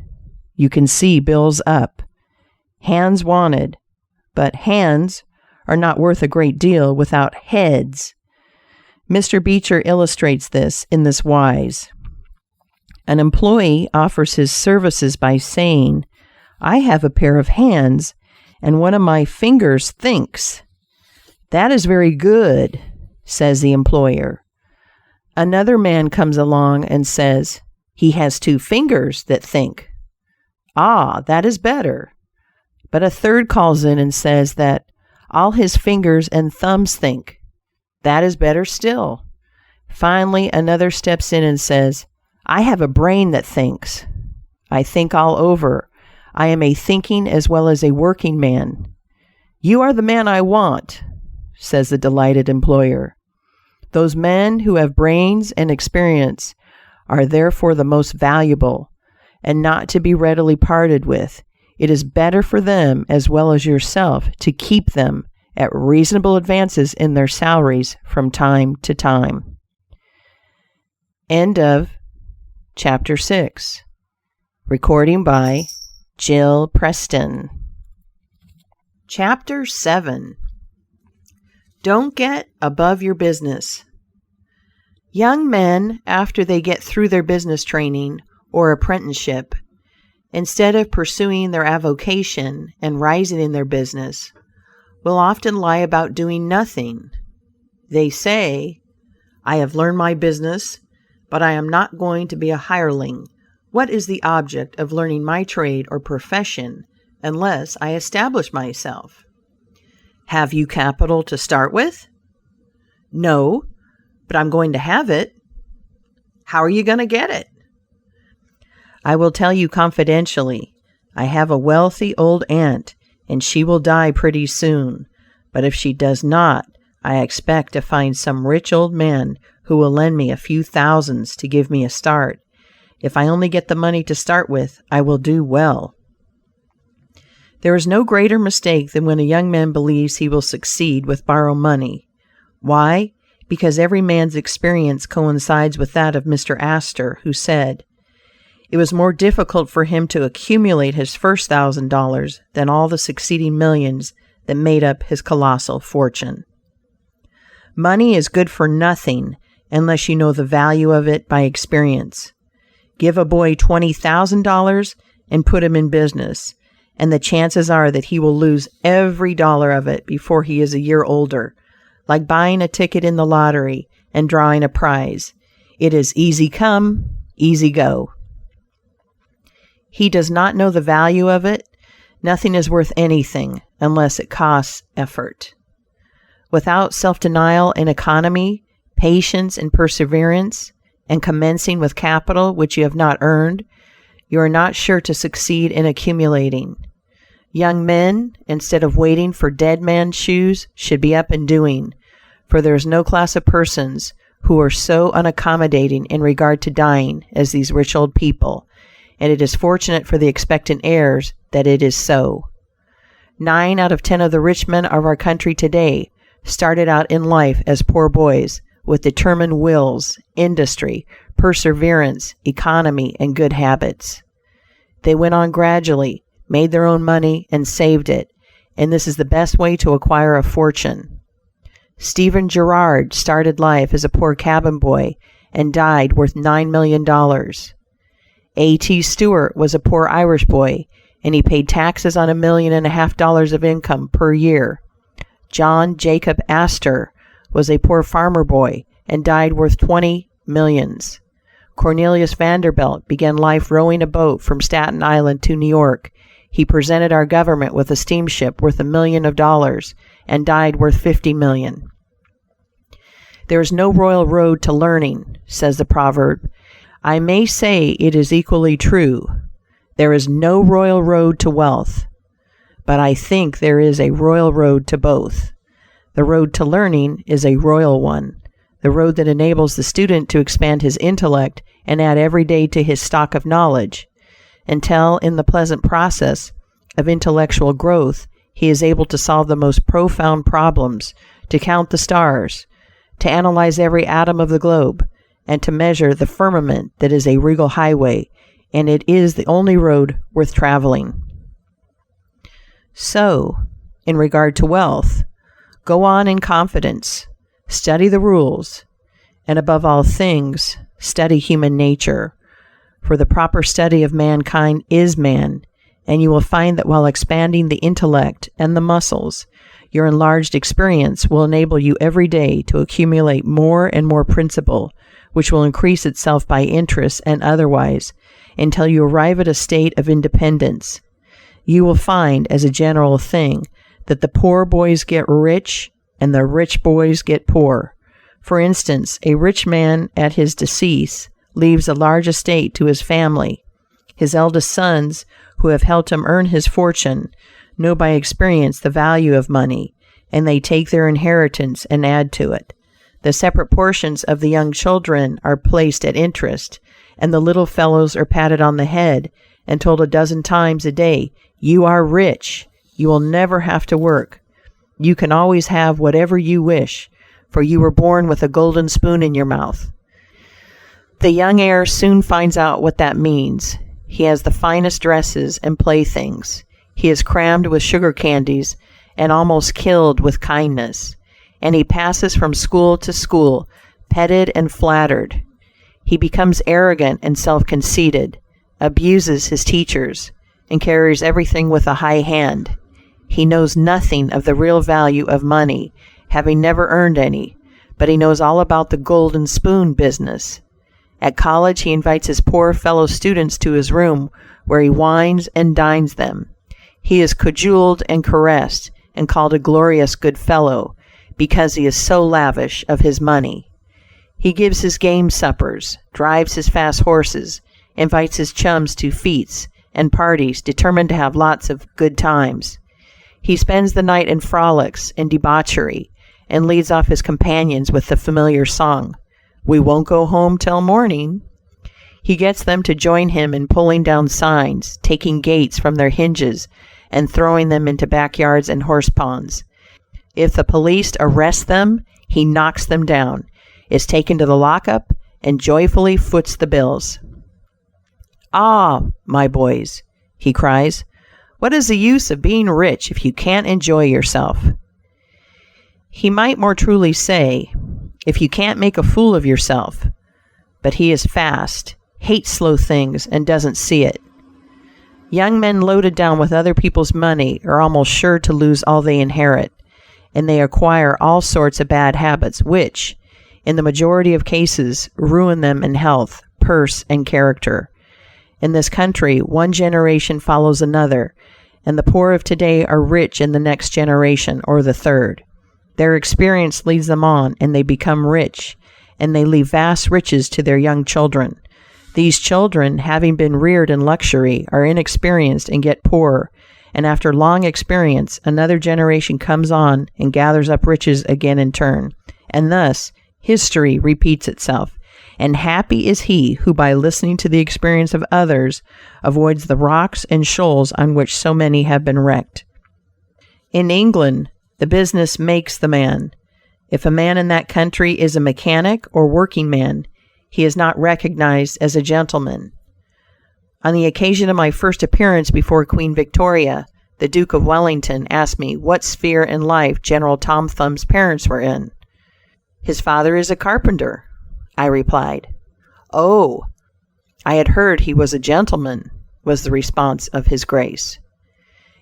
You can see bills up. Hands wanted, but hands are not worth a great deal without heads. Mr. Beecher illustrates this in this wise. An employee offers his services by saying, "I have a pair of hands, and one of my fingers thinks." "That is very good," says the employer. Another man comes along and says, "He has two fingers that think." "Ah, that is better." But a third calls in and says that all his fingers and thumbs think. That is better still. Finally, another steps in and says, "I have a brain that thinks. I think all over. I am a thinking as well as a working man." "You are the man I want," says the delighted employer. Those men who have brains and experience are therefore the most valuable, and not to be readily parted with. It is better for them as well as yourself to keep them at reasonable advances in their salaries from time to time. End of Chapter 6. Recording by Jill Preston. Chapter 7. Don't get above your business. Young men, after they get through their business training or apprenticeship, instead of pursuing their avocation and rising in their business, will often lie about doing nothing. They say, "I have learned my business, but I am not going to be a hireling. What is the object of learning my trade or profession unless I establish myself?" "Have you capital to start with?" "No, but I'm going to have it." "How are you going to get it?" "I will tell you confidentially. I have a wealthy old aunt, and she will die pretty soon. But if she does not, I expect to find some rich old man who will lend me a few thousands to give me a start. If I only get the money to start with, I will do well." There is no greater mistake than when a young man believes he will succeed with borrowed money. Why? Because every man's experience coincides with that of Mr. Astor, who said, it was more difficult for him to accumulate his first $1,000 than all the succeeding millions that made up his colossal fortune. Money is good for nothing unless you know the value of it by experience. Give a boy $20,000 and put him in business, and the chances are that he will lose every dollar of it before he is a year older, like buying a ticket in the lottery and drawing a prize. It is easy come, easy go. He does not know the value of it. Nothing is worth anything unless it costs effort. Without self-denial and economy, patience and perseverance, and commencing with capital which you have not earned, you are not sure to succeed in accumulating. Young men, instead of waiting for dead man's shoes, should be up and doing, for there is no class of persons who are so unaccommodating in regard to dying as these rich old people, and it is fortunate for the expectant heirs that it is so. 9 out of 10 of the rich men of our country today started out in life as poor boys, with determined wills, industry, perseverance, economy, and good habits. They went on gradually, made their own money, and saved it, and this is the best way to acquire a fortune. Stephen Girard started life as a poor cabin boy and died worth $9 million. A.T. Stewart was a poor Irish boy, and he paid taxes on $1.5 million of income per year. John Jacob Astor was a poor farmer boy and died worth 20 millions. Cornelius Vanderbilt began life rowing a boat from Staten Island to New York. He presented our government with a steamship worth $1 million and died worth 50 million. There is no royal road to learning, says the proverb. I may say it is equally true. There is no royal road to wealth, but I think there is a royal road to both. The road to learning is a royal one, the road that enables the student to expand his intellect and add every day to his stock of knowledge, until in the pleasant process of intellectual growth he is able to solve the most profound problems, to count the stars, to analyze every atom of the globe, and to measure the firmament that is a regal highway, and it is the only road worth traveling. So, in regard to wealth, go on in confidence, study the rules, and above all things, study human nature, for the proper study of mankind is man, and you will find that while expanding the intellect and the muscles, your enlarged experience will enable you every day to accumulate more and more principle, which will increase itself by interest and otherwise, until you arrive at a state of independence. You will find, as a general thing, that the poor boys get rich and the rich boys get poor. For instance, a rich man at his decease leaves a large estate to his family. His eldest sons, who have helped him earn his fortune, know by experience the value of money, and they take their inheritance and add to it. The separate portions of the young children are placed at interest, and the little fellows are patted on the head and told a dozen times a day, "You are rich. You will never have to work. You can always have whatever you wish, for you were born with a golden spoon in your mouth." The young heir soon finds out what that means. He has the finest dresses and playthings. He is crammed with sugar candies and almost killed with kindness. And he passes from school to school, petted and flattered. He becomes arrogant and self-conceited, abuses his teachers, and carries everything with a high hand. He knows nothing of the real value of money, having never earned any, but he knows all about the golden spoon business. At college, he invites his poor fellow students to his room, where he wines and dines them. He is cajoled and caressed, and called a glorious good fellow, because he is so lavish of his money. He gives his game suppers, drives his fast horses, invites his chums to fetes and parties, determined to have lots of good times. He spends the night in frolics and debauchery, and leads off his companions with the familiar song, "We won't go home till morning." He gets them to join him in pulling down signs, taking gates from their hinges, and throwing them into backyards and horse ponds. If the police arrest them, he knocks them down, is taken to the lockup, and joyfully foots the bills. "Ah, my boys," he cries, "what is the use of being rich if you can't enjoy yourself?" He might more truly say, if you can't make a fool of yourself, but he is fast, hates slow things, and doesn't see it. Young men loaded down with other people's money are almost sure to lose all they inherit, and they acquire all sorts of bad habits which, in the majority of cases, ruin them in health, purse, and character. In this country, one generation follows another, and the poor of today are rich in the next generation or the third. Their experience leads them on, and they become rich, and they leave vast riches to their young children. These children, having been reared in luxury, are inexperienced and get poorer, and after long experience, another generation comes on and gathers up riches again in turn, and thus history repeats itself, and happy is he who by listening to the experience of others avoids the rocks and shoals on which so many have been wrecked. In England, the business makes the man. If a man in that country is a mechanic or working man, he is not recognized as a gentleman. On the occasion of my first appearance before Queen Victoria, the Duke of Wellington asked me what sphere in life General Tom Thumb's parents were in. "His father is a carpenter," I replied. "Oh, I had heard he was a gentleman," was the response of His Grace.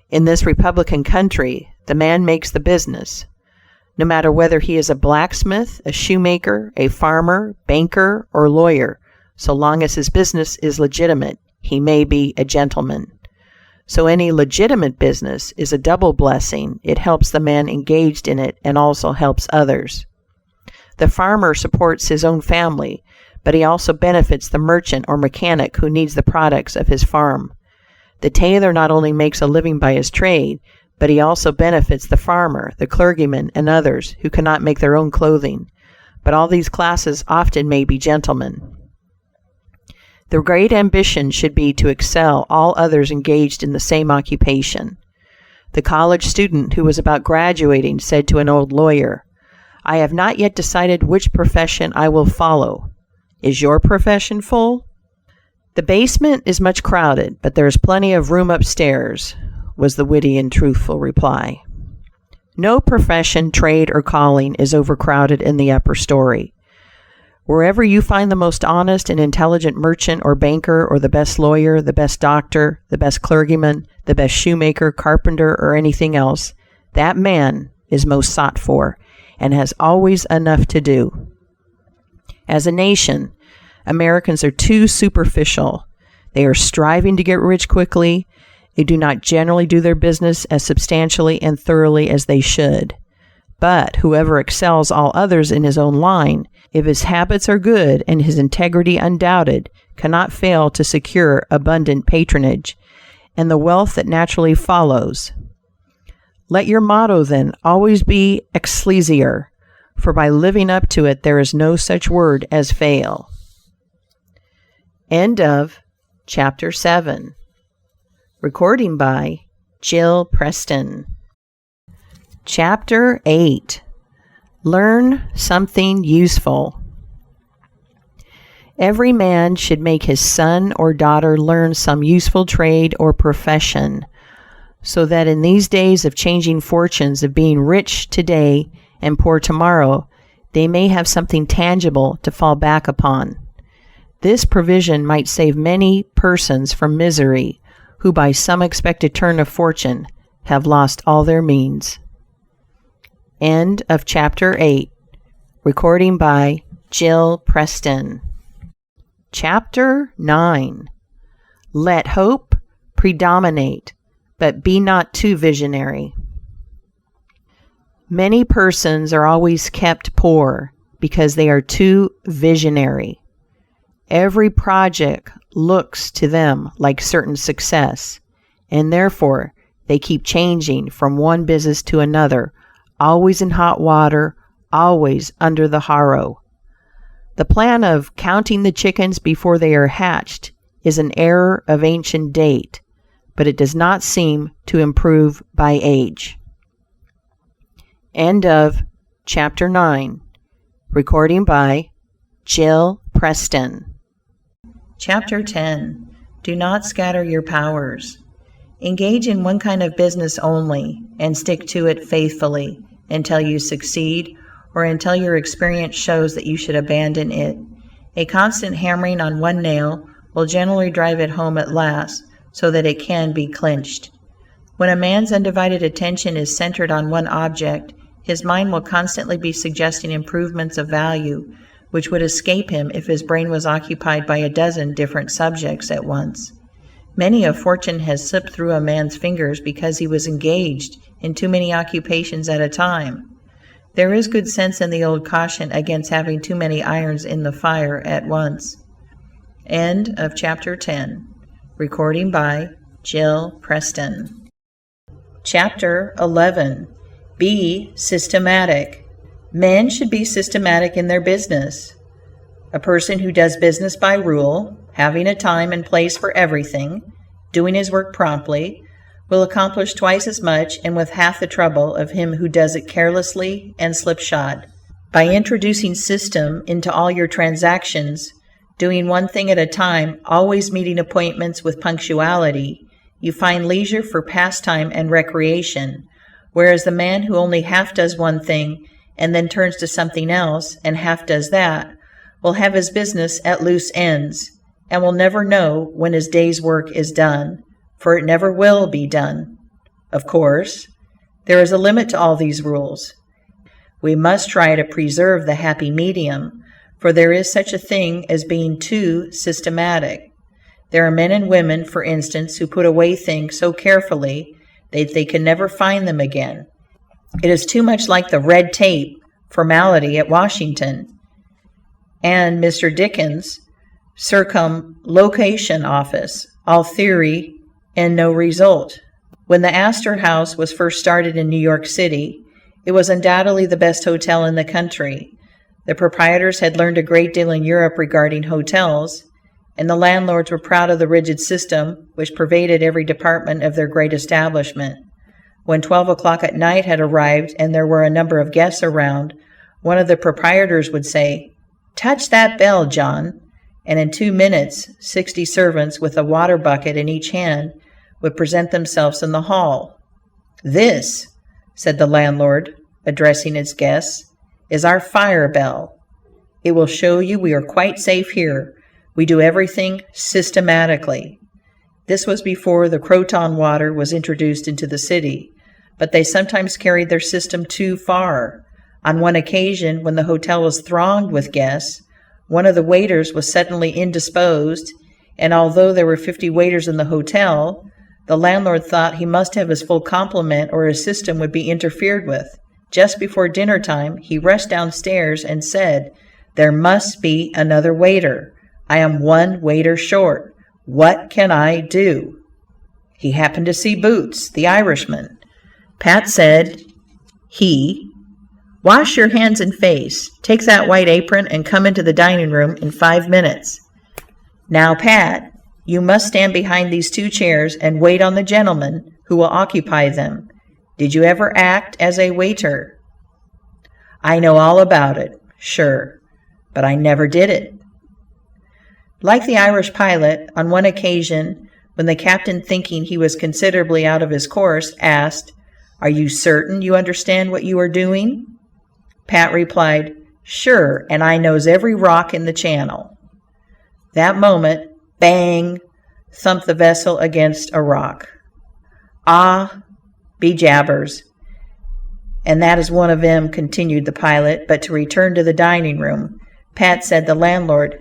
In this republican country, the man makes the business. No matter whether he is a blacksmith, a shoemaker, a farmer, banker, or lawyer, so long as his business is legitimate, he may be a gentleman. So any legitimate business is a double blessing. It helps the man engaged in it and also helps others. The farmer supports his own family, but he also benefits the merchant or mechanic who needs the products of his farm. The tailor not only makes a living by his trade, but he also benefits the farmer, the clergyman, and others who cannot make their own clothing. But all these classes often may be gentlemen. The great ambition should be to excel all others engaged in the same occupation. The college student who was about graduating said to an old lawyer, "I have not yet decided which profession I will follow. Is your profession full?" "The basement is much crowded, but there is plenty of room upstairs," was the witty and truthful reply. No profession, trade, or calling is overcrowded in the upper story. Wherever you find the most honest and intelligent merchant or banker, or the best lawyer, the best doctor, the best clergyman, the best shoemaker, carpenter, or anything else, that man is most sought for and has always enough to do. As a nation, Americans are too superficial. They are striving to get rich quickly. They do not generally do their business as substantially and thoroughly as they should. But whoever excels all others in his own line, if his habits are good and his integrity undoubted, cannot fail to secure abundant patronage and the wealth that naturally follows. Let your motto, then, always be Excelsior, for by living up to it there is no such word as fail. End of Chapter 7. Recording by Jill Preston. Chapter 8. Learn something useful. Every man should make his son or daughter learn some useful trade or profession, so that in these days of changing fortunes, of being rich today and poor tomorrow, they may have something tangible to fall back upon. This provision might save many persons from misery, who by some expected turn of fortune have lost all their means. End of Chapter 8. Recording by Jill Preston. Chapter 9. Let hope predominate, but be not too visionary. Many persons are always kept poor because they are too visionary. Every project looks to them like certain success, and therefore they keep changing from one business to another, always in hot water, always under the harrow. The plan of counting the chickens before they are hatched is an error of ancient date, but it does not seem to improve by age. End of Chapter 9. Recording by Jill Preston. Chapter 10. Do not scatter your powers. Engage in one kind of business only, and stick to it faithfully until you succeed, or until your experience shows that you should abandon it. A constant hammering on one nail will generally drive it home at last, so that it can be clinched. When a man's undivided attention is centered on one object, his mind will constantly be suggesting improvements of value, which would escape him if his brain was occupied by a dozen different subjects at once. Many a fortune has slipped through a man's fingers because he was engaged in too many occupations at a time. There is good sense in the old caution against having too many irons in the fire at once. End of Chapter 10. Recording by Jill Preston. Chapter 11. Be systematic. Men should be systematic in their business. A person who does business by rule, having a time and place for everything, doing his work promptly, will accomplish twice as much and with half the trouble of him who does it carelessly and slipshod. By introducing system into all your transactions, doing one thing at a time, always meeting appointments with punctuality, you find leisure for pastime and recreation, whereas the man who only half does one thing and then turns to something else and half does that will have his business at loose ends, and will never know when his day's work is done, for it never will be done. Of course, there is a limit to all these rules. We must try to preserve the happy medium, for there is such a thing as being too systematic. There are men and women, for instance, who put away things so carefully that they can never find them again. It is too much like the red tape formality at Washington and Mr. Dickens' circumlocution office, all theory and no result. When the Astor House was first started in New York City, it was undoubtedly the best hotel in the country. The proprietors had learned a great deal in Europe regarding hotels, and the landlords were proud of the rigid system which pervaded every department of their great establishment. When 12 o'clock at night had arrived and there were a number of guests around, one of the proprietors would say, "Touch that bell, John," and in 2 minutes 60 servants with a water bucket in each hand would present themselves in the hall. "This," said the landlord, addressing his guests, "is our fire bell. It will show you we are quite safe here. We do everything systematically." This was before the Croton water was introduced into the city, but they sometimes carried their system too far. On one occasion, when the hotel was thronged with guests, one of the waiters was suddenly indisposed, and although there were 50 waiters in the hotel, the landlord thought he must have his full complement or his system would be interfered with. Just before dinner time, he rushed downstairs and said, "There must be another waiter. I am 1 waiter short. What can I do?" He happened to see Boots, the Irishman. Pat said, "Wash your hands and face. Take that white apron and come into the dining room in 5 minutes. Now, Pat, you must stand behind these 2 chairs and wait on the gentleman who will occupy them. Did you ever act as a waiter?" "I know all about it, sure, but I never did it." Like the Irish pilot, on one occasion, when the captain, thinking he was considerably out of his course, asked, "Are you certain you understand what you are doing?" Pat replied, "Sure, and I knows every rock in the channel." That moment, bang, thumped the vessel against a rock. "Ah, be jabbers. And that is one of them," continued the pilot. But to return to the dining room, Pat said, "The landlord,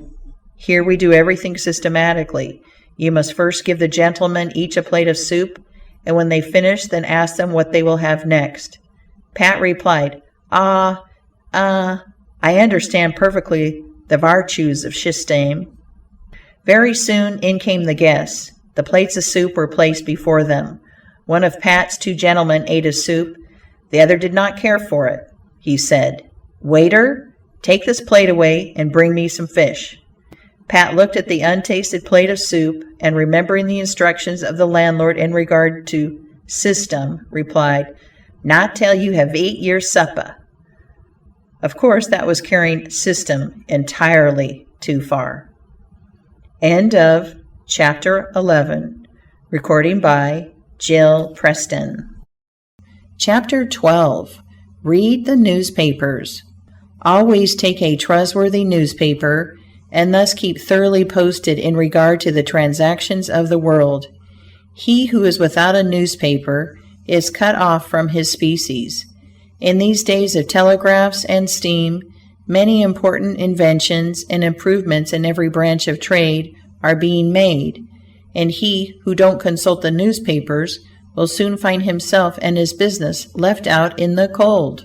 here we do everything systematically. You must first give the gentlemen each a plate of soup, and when they finish, then ask them what they will have next." Pat replied, I understand perfectly the vartues of system." Very soon in came the guests. The plates of soup were placed before them. One of Pat's 2 gentlemen ate his soup. The other did not care for it. He said, "Waiter, take this plate away and bring me some fish." Pat looked at the untasted plate of soup and, remembering the instructions of the landlord in regard to system, replied, "Not till you have ate your supper." Of course, that was carrying system entirely too far. End of chapter 11. Recording by Jill Preston. Chapter 12. Read the newspapers. Always take a trustworthy newspaper and thus keep thoroughly posted in regard to the transactions of the world. He who is without a newspaper is cut off from his species. In these days of telegraphs and steam, many important inventions and improvements in every branch of trade are being made, and he who don't consult the newspapers will soon find himself and his business left out in the cold.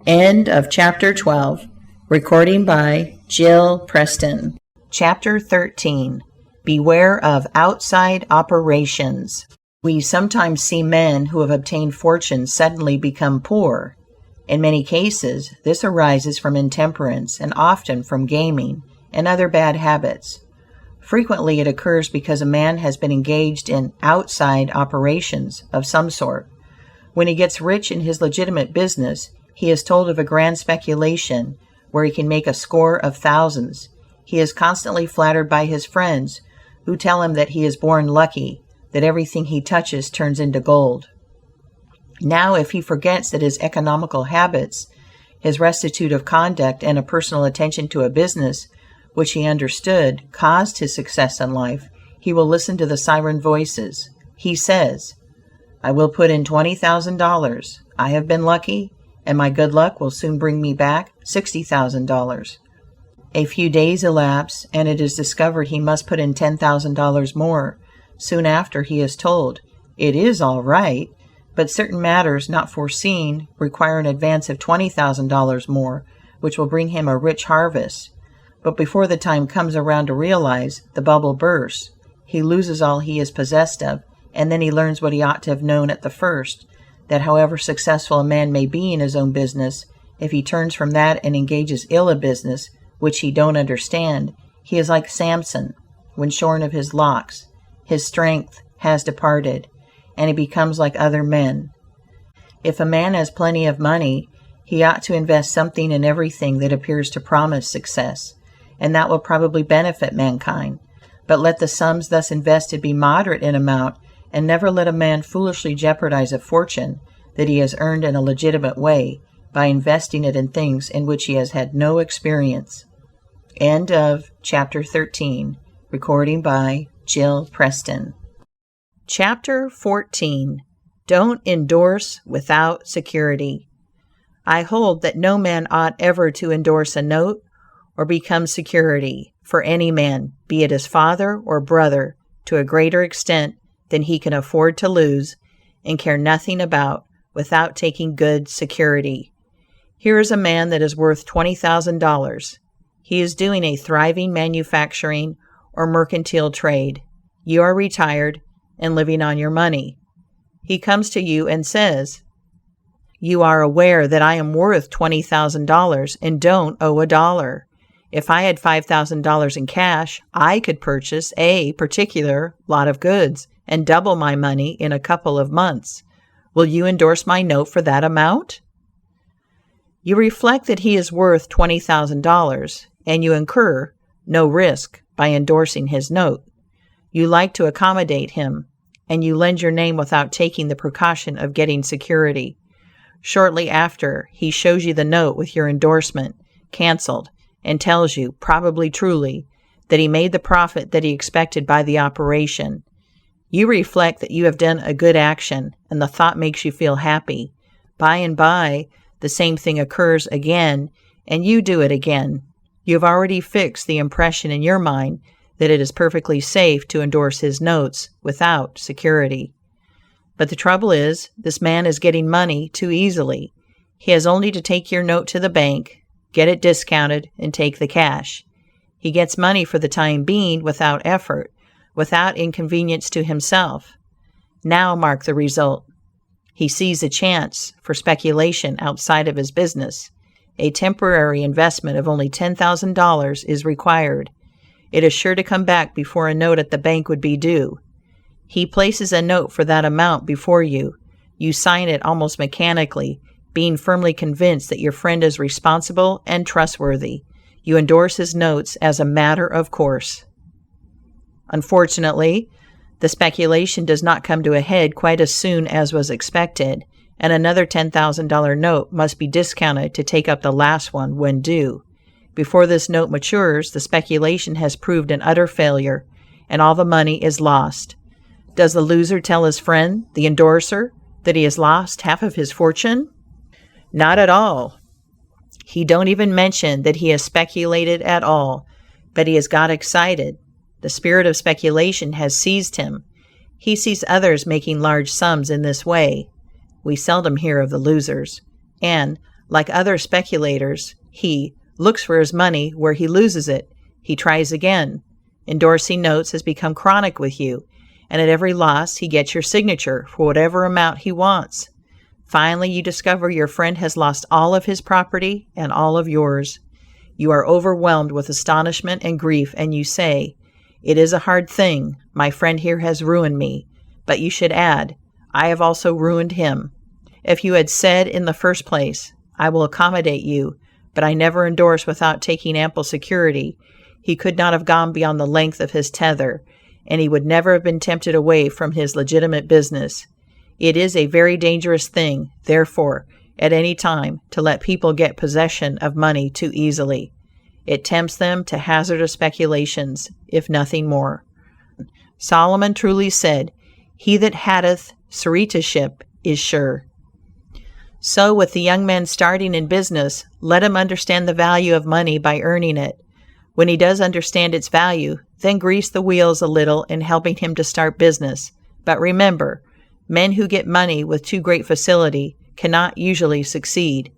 End of chapter 12. Recording by Jill Preston. Chapter 13. Beware of outside operations. We sometimes see men who have obtained fortunes suddenly become poor. In many cases, this arises from intemperance and often from gaming and other bad habits. Frequently it occurs because a man has been engaged in outside operations of some sort. When he gets rich in his legitimate business, he is told of a grand speculation where he can make a score of thousands. He is constantly flattered by his friends, who tell him that he is born lucky, that everything he touches turns into gold. Now, if he forgets that his economical habits, his rectitude of conduct, and a personal attention to a business which he understood caused his success in life, he will listen to the siren voices. He says, "I will put in $20,000. I have been lucky, and my good luck will soon bring me back $60,000. A few days elapse, and it is discovered he must put in $10,000 more. Soon after, he is told, "It is all right, but certain matters not foreseen require an advance of $20,000 more, which will bring him a rich harvest." But before the time comes around to realize, the bubble bursts. He loses all he is possessed of, and then he learns what he ought to have known at the first, that however successful a man may be in his own business, if he turns from that and engages ill a business which he don't understand, he is like Samson when shorn of his locks. His strength has departed, and he becomes like other men. If a man has plenty of money, he ought to invest something in everything that appears to promise success, and that will probably benefit mankind. But let the sums thus invested be moderate in amount, and never let a man foolishly jeopardize a fortune that he has earned in a legitimate way by investing it in things in which he has had no experience. End of chapter 13. Recording by Jill Preston. Chapter 14. Don't endorse without security. I hold that no man ought ever to endorse a note or become security for any man, be it his father or brother, to a greater extent than he can afford to lose and care nothing about, without taking good security. Here is a man that is worth $20,000. He is doing a thriving manufacturing or mercantile trade. You are retired and living on your money. He comes to you and says, "You are aware that I am worth $20,000 and don't owe a dollar. If I had $5,000 in cash, I could purchase a particular lot of goods and double my money in a couple of months. Will you endorse my note for that amount?" You reflect that he is worth $20,000, and you incur no risk by endorsing his note. You like to accommodate him, and you lend your name without taking the precaution of getting security. Shortly after, he shows you the note with your endorsement canceled, and tells you, probably truly, that he made the profit that he expected by the operation. You reflect that you have done a good action, and the thought makes you feel happy. By and by, the same thing occurs again, and you do it again. You have already fixed the impression in your mind that it is perfectly safe to endorse his notes without security. But the trouble is, this man is getting money too easily. He has only to take your note to the bank, get it discounted, and take the cash. He gets money for the time being without effort, without inconvenience to himself. Now mark the result. He sees a chance for speculation outside of his business. A temporary investment of only $10,000 is required. It is sure to come back before a note at the bank would be due. He places a note for that amount before you. You sign it almost mechanically, being firmly convinced that your friend is responsible and trustworthy. You endorse his notes as a matter of course. Unfortunately, the speculation does not come to a head quite as soon as was expected, and another $10,000 note must be discounted to take up the last one when due. Before this note matures, the speculation has proved an utter failure, and all the money is lost. Does the loser tell his friend, the endorser, that he has lost half of his fortune? Not at all. He don't even mention that he has speculated at all, but he has got excited. The spirit of speculation has seized him. He sees others making large sums in this way. We seldom hear of the losers. And, like other speculators, he looks for his money where he loses it. He tries again. Endorsing notes has become chronic with you, and at every loss he gets your signature for whatever amount he wants. Finally, you discover your friend has lost all of his property and all of yours. You are overwhelmed with astonishment and grief, and you say, "It is a hard thing. My friend here has ruined me." But you should add, "I have also ruined him." If you had said in the first place, "I will accommodate you, but I never endorse without taking ample security," he could not have gone beyond the length of his tether, and he would never have been tempted away from his legitimate business. It is a very dangerous thing, therefore, at any time, to let people get possession of money too easily. It tempts them to hazardous speculations, if nothing more. Solomon truly said, "He that hateth suretiship is sure." So with the young man starting in business, let him understand the value of money by earning it. When he does understand its value, then grease the wheels a little in helping him to start business. But remember, men who get money with too great facility cannot usually succeed.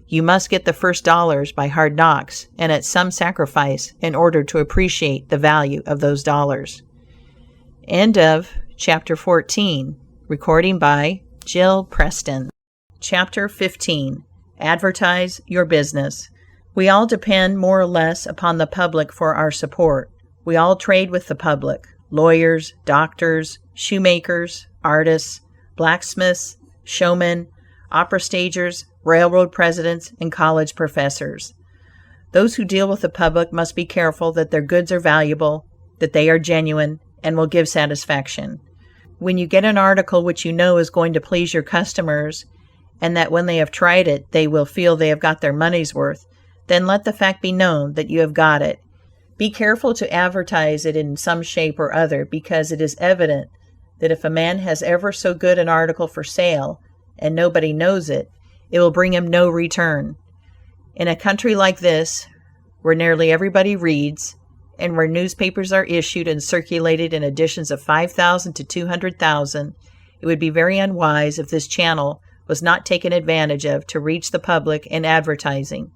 You must get the first dollars by hard knocks and at some sacrifice in order to appreciate the value of those dollars. End of Chapter 14. Recording by Jill Preston. Chapter 15. Advertise your business. We all depend more or less upon the public for our support. We all trade with the public: lawyers, doctors, shoemakers, artists, blacksmiths, showmen, opera stagers, railroad presidents, and college professors. Those who deal with the public must be careful that their goods are valuable, that they are genuine, and will give satisfaction. When you get an article which you know is going to please your customers, and that when they have tried it they will feel they have got their money's worth, then let the fact be known that you have got it. Be careful to advertise it in some shape or other, because it is evident that if a man has ever so good an article for sale, and nobody knows it, it will bring him no return. In a country like this, where nearly everybody reads, and where newspapers are issued and circulated in editions of 5,000 to 200,000, it would be very unwise if this channel was not taken advantage of to reach the public in advertising.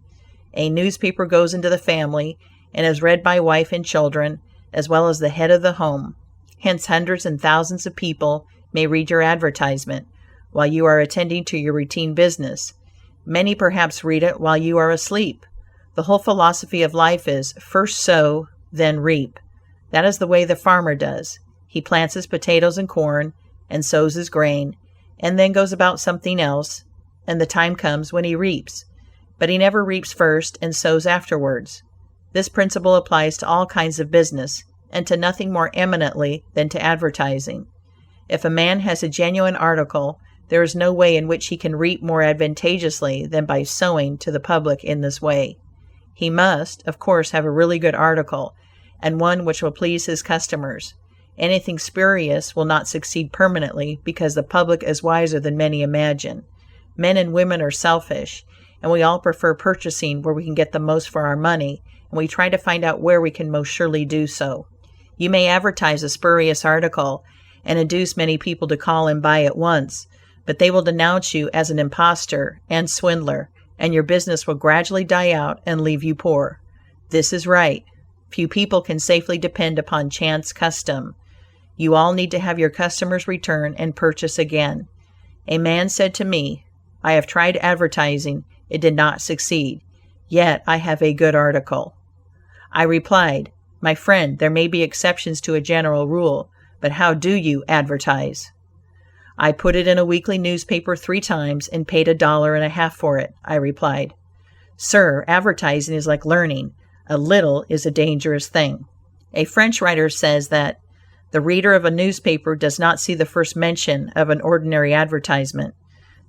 A newspaper goes into the family and is read by wife and children, as well as the head of the home. Hence hundreds and thousands of people may read your advertisement while you are attending to your routine business. Many perhaps read it while you are asleep. The whole philosophy of life is first sow, then reap. That is the way the farmer does. He plants his potatoes and corn, and sows his grain, and then goes about something else, and the time comes when he reaps. But he never reaps first and sows afterwards. This principle applies to all kinds of business, and to nothing more eminently than to advertising. If a man has a genuine article, there is no way in which he can reap more advantageously than by sowing to the public in this way. He must, of course, have a really good article, and one which will please his customers. Anything spurious will not succeed permanently, because the public is wiser than many imagine. Men and women are selfish, and we all prefer purchasing where we can get the most for our money, and we try to find out where we can most surely do so. You may advertise a spurious article and induce many people to call and buy at once, but they will denounce you as an impostor and swindler, and your business will gradually die out and leave you poor. This is right. Few people can safely depend upon chance custom. You all need to have your customers return and purchase again. A man said to me, "I have tried advertising. It did not succeed. Yet I have a good article." I replied, My friend, there may be exceptions to a general rule, but how do you advertise? I put it in a weekly newspaper 3 times and paid $1.50 for it, I replied. Sir, advertising is like learning. A little is a dangerous thing. A French writer says that the reader of a newspaper does not see the first mention of an ordinary advertisement.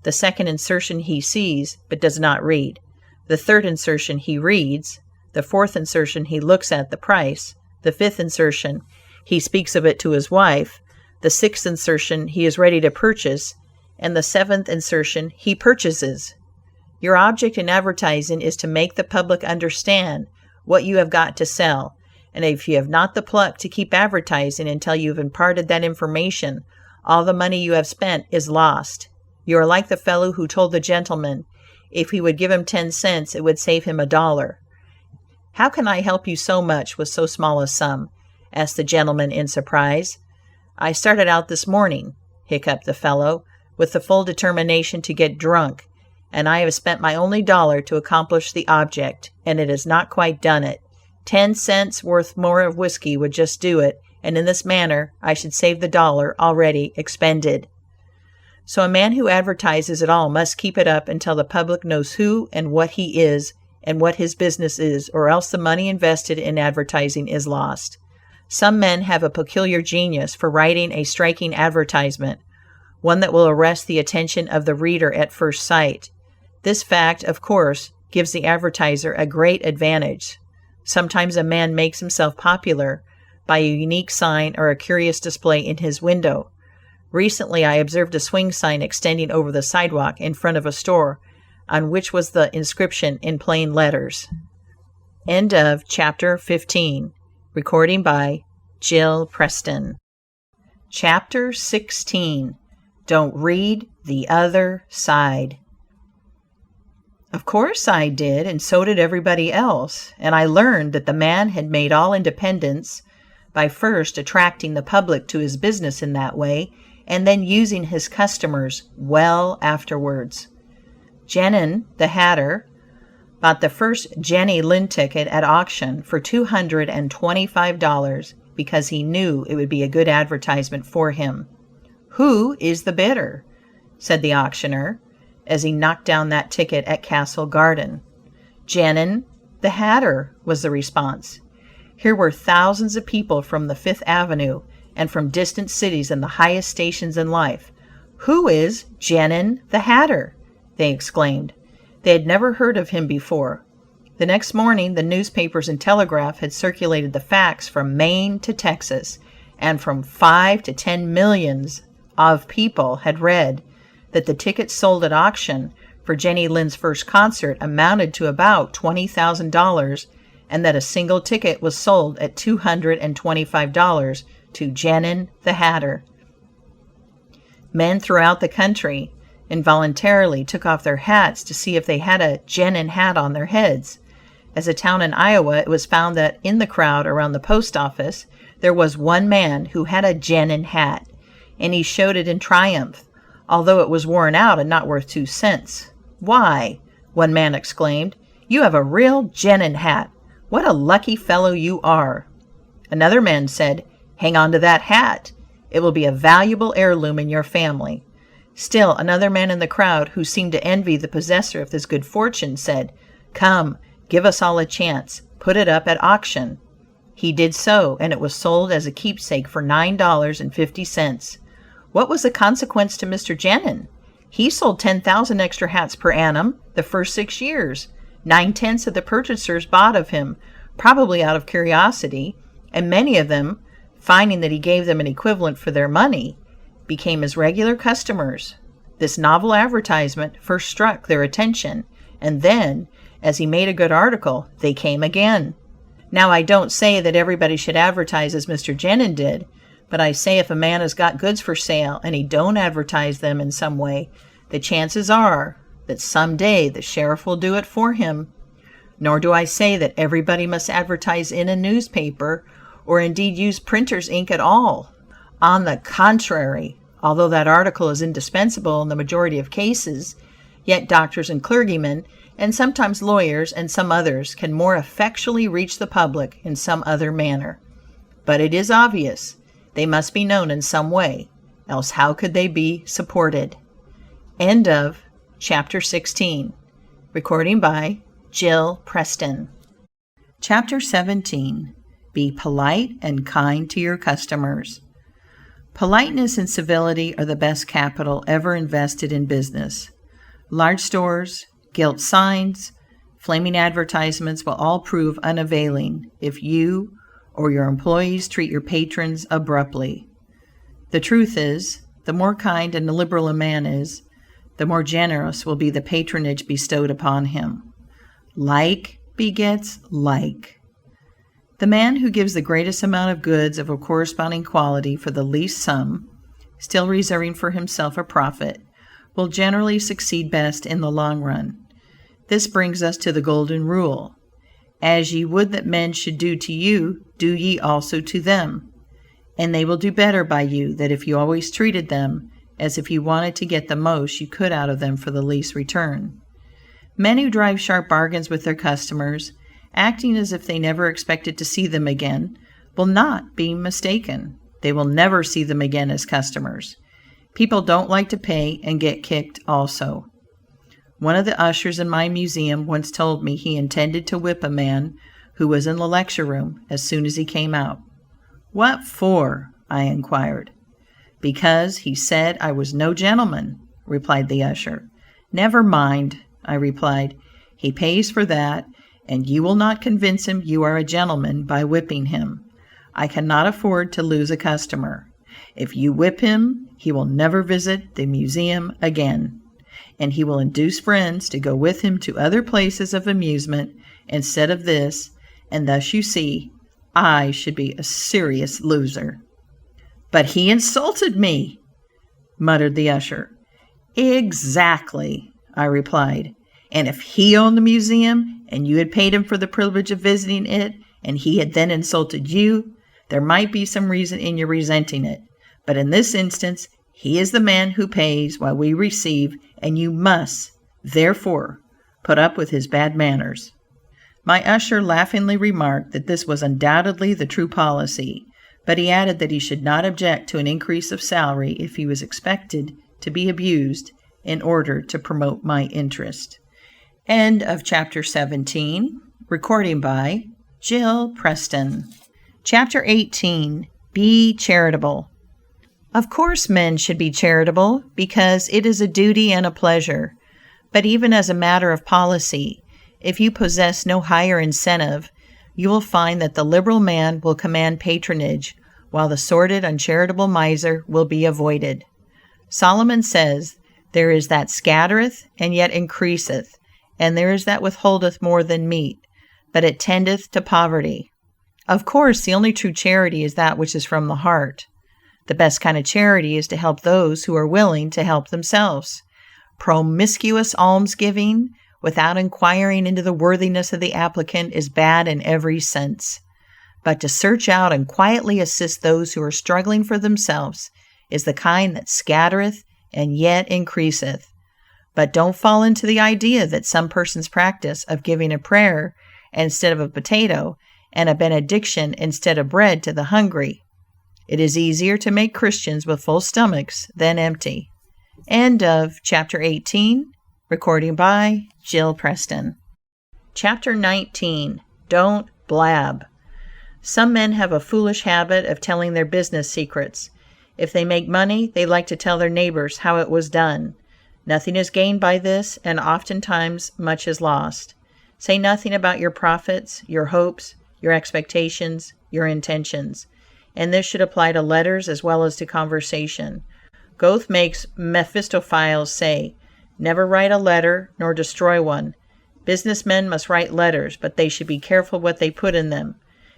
The second insertion he sees, but does not read. The third insertion he reads. The fourth insertion he looks at the price. The fifth insertion he speaks of it to his wife. The sixth insertion he is ready to purchase. And the seventh insertion he purchases. Your object in advertising is to make the public understand what you have got to sell. And if you have not the pluck to keep advertising until you have imparted that information, all the money you have spent is lost. You are like the fellow who told the gentleman if he would give him 10 cents, it would save him $1. How can I help you so much with so small a sum? Asked the gentleman in surprise. I started out this morning, hiccuped the fellow, with the full determination to get drunk, and I have spent my only $1 to accomplish the object, and it has not quite done it. 10 cents worth more of whiskey would just do it, and in this manner I should save the $1 already expended. So a man who advertises at all must keep it up until the public knows who and what he is and what his business is, or else the money invested in advertising is lost. Some men have a peculiar genius for writing a striking advertisement, one that will arrest the attention of the reader at first sight. This fact, of course, gives the advertiser a great advantage. Sometimes a man makes himself popular by a unique sign or a curious display in his window. Recently, I observed a swing sign extending over the sidewalk in front of a store, on which was the inscription in plain letters. End of Chapter 15. Recording by Jill Preston. Chapter 16. Don't read the other side. Of course I did, and so did everybody else, and I learned that the man had made all independence by first attracting the public to his business in that way, and then using his customers well afterwards. Jenin, the hatter, bought the first Jenny Lind ticket at auction for $225 because he knew it would be a good advertisement for him. "Who is the bidder?" said the auctioneer, as he knocked down that ticket at Castle Garden. "Jenin, the hatter," was the response. Here were thousands of people from the Fifth Avenue and from distant cities and the highest stations in life. "Who is Jenin, the hatter?" they exclaimed. They had never heard of him before. The next morning, the newspapers and telegraph had circulated the facts from Maine to Texas, and from 5 to 10 millions of people had read that the tickets sold at auction for Jenny Lind's first concert amounted to about $20,000, and that a single ticket was sold at $225 to Jenin the Hatter. Men throughout the country involuntarily took off their hats to see if they had a Jenin hat on their heads. As a town in Iowa, it was found that in the crowd around the post office there was one man who had a Jenin hat, and he showed it in triumph, although it was worn out and not worth 2 cents. "Why," one man exclaimed, "you have a real Jenin hat. What a lucky fellow you are." Another man said, "Hang on to that hat. It will be a valuable heirloom in your family." Still another man in the crowd, who seemed to envy the possessor of this good fortune, said, "Come, give us all a chance. Put it up at auction." He did so, and it was sold as a keepsake for $9.50. What was the consequence to Mr. Jenin? He sold 10,000 extra hats per annum the first 6 years. 9/10 of the purchasers bought of him, probably out of curiosity, and many of them, finding that he gave them an equivalent for their money, became his regular customers. This novel advertisement first struck their attention, and then, as he made a good article, they came again. Now, I don't say that everybody should advertise as Mr. Jenin did, but I say if a man has got goods for sale and he don't advertise them in some way, the chances are that some day the sheriff will do it for him. Nor do I say that everybody must advertise in a newspaper, or indeed use printer's ink at all. On the contrary, although that article is indispensable in the majority of cases, Yet doctors and clergymen, and sometimes lawyers and some others, can more effectually reach the public in some other manner. But it is obvious they must be known in some way, else how could they be supported? End of chapter 16. Recording by Jill Preston. Chapter 17. Be polite and kind to your customers. Politeness and civility are the best capital ever invested in business. Large stores, gilt signs, flaming advertisements will all prove unavailing if you or your employees treat your patrons abruptly. The truth is, the more kind and liberal a man is, the more generous will be the patronage bestowed upon him. Like begets like. The man who gives the greatest amount of goods of a corresponding quality for the least sum, still reserving for himself a profit, will generally succeed best in the long run. This brings us to the golden rule. As ye would that men should do to you, do ye also to them. And they will do better by you than if you always treated them as if you wanted to get the most you could out of them for the least return. Men who drive sharp bargains with their customers, acting as if they never expected to see them again, will not be mistaken. They will never see them again as customers. People don't like to pay and get kicked also. One of the ushers in my museum once told me he intended to whip a man who was in the lecture room as soon as he came out. "What for?" I inquired. "Because he said I was no gentleman," replied the usher. "Never mind," I replied. "He pays for that, and you will not convince him you are a gentleman by whipping him. I cannot afford to lose a customer. If you whip him, he will never visit the museum again, and he will induce friends to go with him to other places of amusement instead of this, and thus you see, I should be a serious loser." "But he insulted me," muttered the usher. "Exactly," I replied. "And if he owned the museum, and you had paid him for the privilege of visiting it, and he had then insulted you, there might be some reason in your resenting it. But in this instance, he is the man who pays while we receive, and you must, therefore, put up with his bad manners." My usher laughingly remarked that this was undoubtedly the true policy, but he added that he should not object to an increase of salary if he was expected to be abused in order to promote my interest. End of chapter 17. Recording by Jill Preston. Chapter 18. Be charitable. Of course men should be charitable, because it is a duty and a pleasure. But even as a matter of policy, if you possess no higher incentive, you will find that the liberal man will command patronage, while the sordid, uncharitable miser will be avoided. Solomon says, "There is that scattereth, and yet increaseth, and there is that withholdeth more than meet, but it tendeth to poverty." Of course, the only true charity is that which is from the heart. The best kind of charity is to help those who are willing to help themselves. Promiscuous almsgiving, without inquiring into the worthiness of the applicant, is bad in every sense. But to search out and quietly assist those who are struggling for themselves is the kind that scattereth and yet increaseth. But don't fall into the idea that some persons practice of giving a prayer instead of a potato and a benediction instead of bread to the hungry. It is easier to make Christians with full stomachs than empty. End of chapter 18. Recording by Jill Preston. Chapter 19. Don't blab. Some men have a foolish habit of telling their business secrets. If they make money, they like to tell their neighbors how it was done. Nothing is gained by this, and oftentimes much is lost. Say nothing about your profits, your hopes, your expectations, your intentions. And this should apply to letters as well as to conversation. Goethe makes Mephistopheles say, "Never write a letter, nor destroy one." Businessmen must write letters, but they should be careful what they put in them.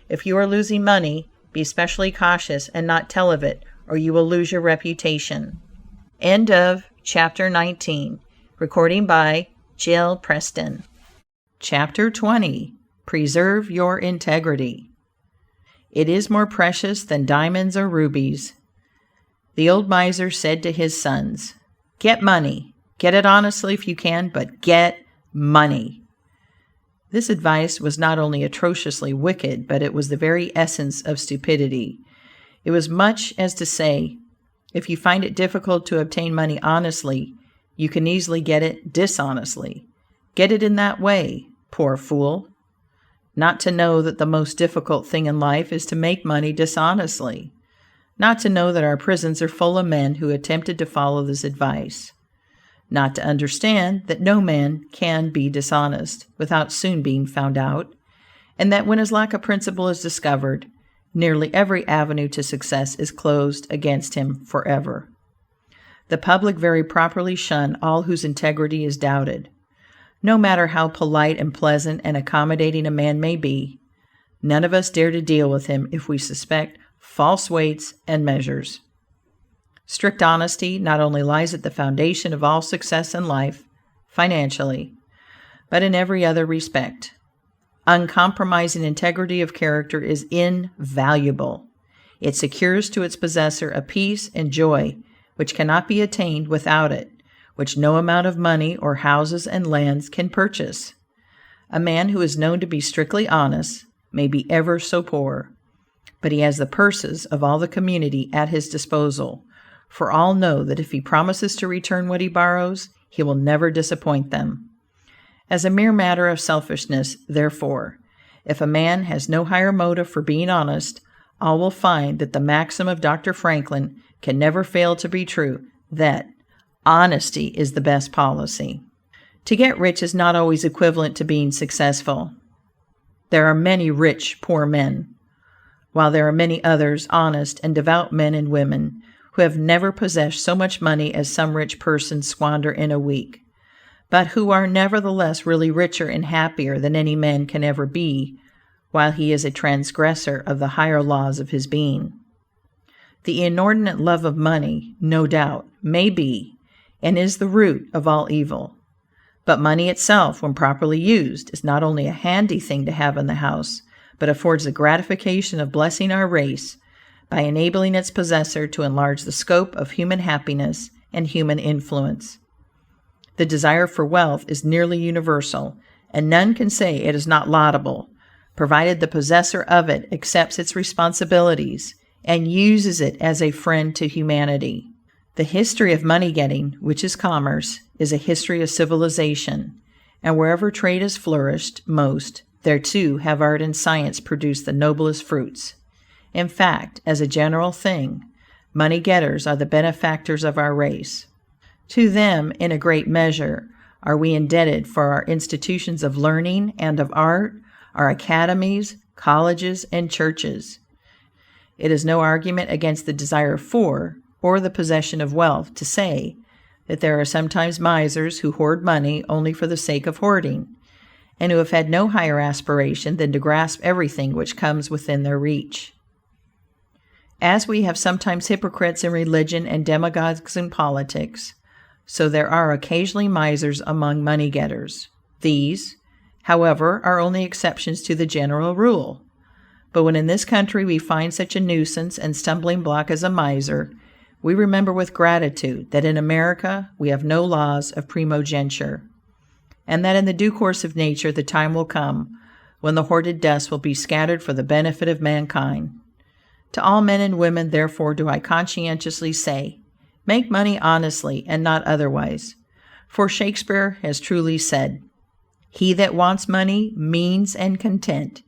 If you are losing money, be specially cautious and not tell of it, or you will lose your reputation. End of chapter 19. Recording by Jill Preston. Chapter 20. Preserve your integrity. It is more precious than diamonds or rubies. The old miser said to his sons, "Get money, Get it honestly if you can, but get money. This advice was not only atrociously wicked, but it was the very essence of stupidity. It was much as to say, if you find it difficult to obtain money honestly, you can easily get it dishonestly. Get it in that way, poor fool. Not to know that the most difficult thing in life is to make money dishonestly. Not to know that our prisons are full of men who attempted to follow this advice. Not to understand that no man can be dishonest without soon being found out, and that when his lack of principle is discovered, nearly every avenue to success is closed against him forever. The public very properly shun all whose integrity is doubted. No matter how polite and pleasant and accommodating a man may be, none of us dare to deal with him if we suspect false weights and measures. Strict honesty not only lies at the foundation of all success in life, financially, but in every other respect. Uncompromising integrity of character is invaluable. It secures to its possessor a peace and joy which cannot be attained without it, which no amount of money or houses and lands can purchase. A man who is known to be strictly honest may be ever so poor, but he has the purses of all the community at his disposal, for all know that if he promises to return what he borrows, he will never disappoint them. As a mere matter of selfishness, therefore, if a man has no higher motive for being honest, all will find that the maxim of Dr. Franklin can never fail to be true, that honesty is the best policy. To get rich is not always equivalent to being successful. There are many rich, poor men, while there are many others, honest and devout men and women, who have never possessed so much money as some rich persons squander in a week, but who are nevertheless really richer and happier than any man can ever be, while he is a transgressor of the higher laws of his being. The inordinate love of money, no doubt, may be and is the root of all evil. But money itself, when properly used, is not only a handy thing to have in the house, but affords the gratification of blessing our race by enabling its possessor to enlarge the scope of human happiness and human influence. The desire for wealth is nearly universal, and none can say it is not laudable, provided the possessor of it accepts its responsibilities and uses it as a friend to humanity. The history of money-getting, which is commerce, is a history of civilization, and wherever trade has flourished most, there too have art and science produced the noblest fruits. In fact, as a general thing, money-getters are the benefactors of our race. To them, in a great measure, are we indebted for our institutions of learning and of art, our academies, colleges, and churches. It is no argument against the desire for, or the possession of wealth, to say that there are sometimes misers who hoard money only for the sake of hoarding, and who have had no higher aspiration than to grasp everything which comes within their reach. As we have sometimes hypocrites in religion and demagogues in politics, so there are occasionally misers among money-getters. These, however, are only exceptions to the general rule. But when in this country we find such a nuisance and stumbling block as a miser, we remember with gratitude that in America we have no laws of primogeniture, and that in the due course of nature the time will come when the hoarded dust will be scattered for the benefit of mankind. To all men and women, therefore, do I conscientiously say, make money honestly and not otherwise. For Shakespeare has truly said, he that wants money, means, and content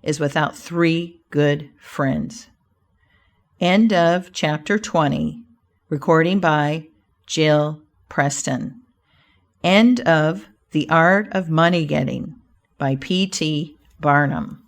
is without 3 good friends. End of chapter 20. Recording by Jill Preston. End of The Art of Money Getting by P.T. Barnum.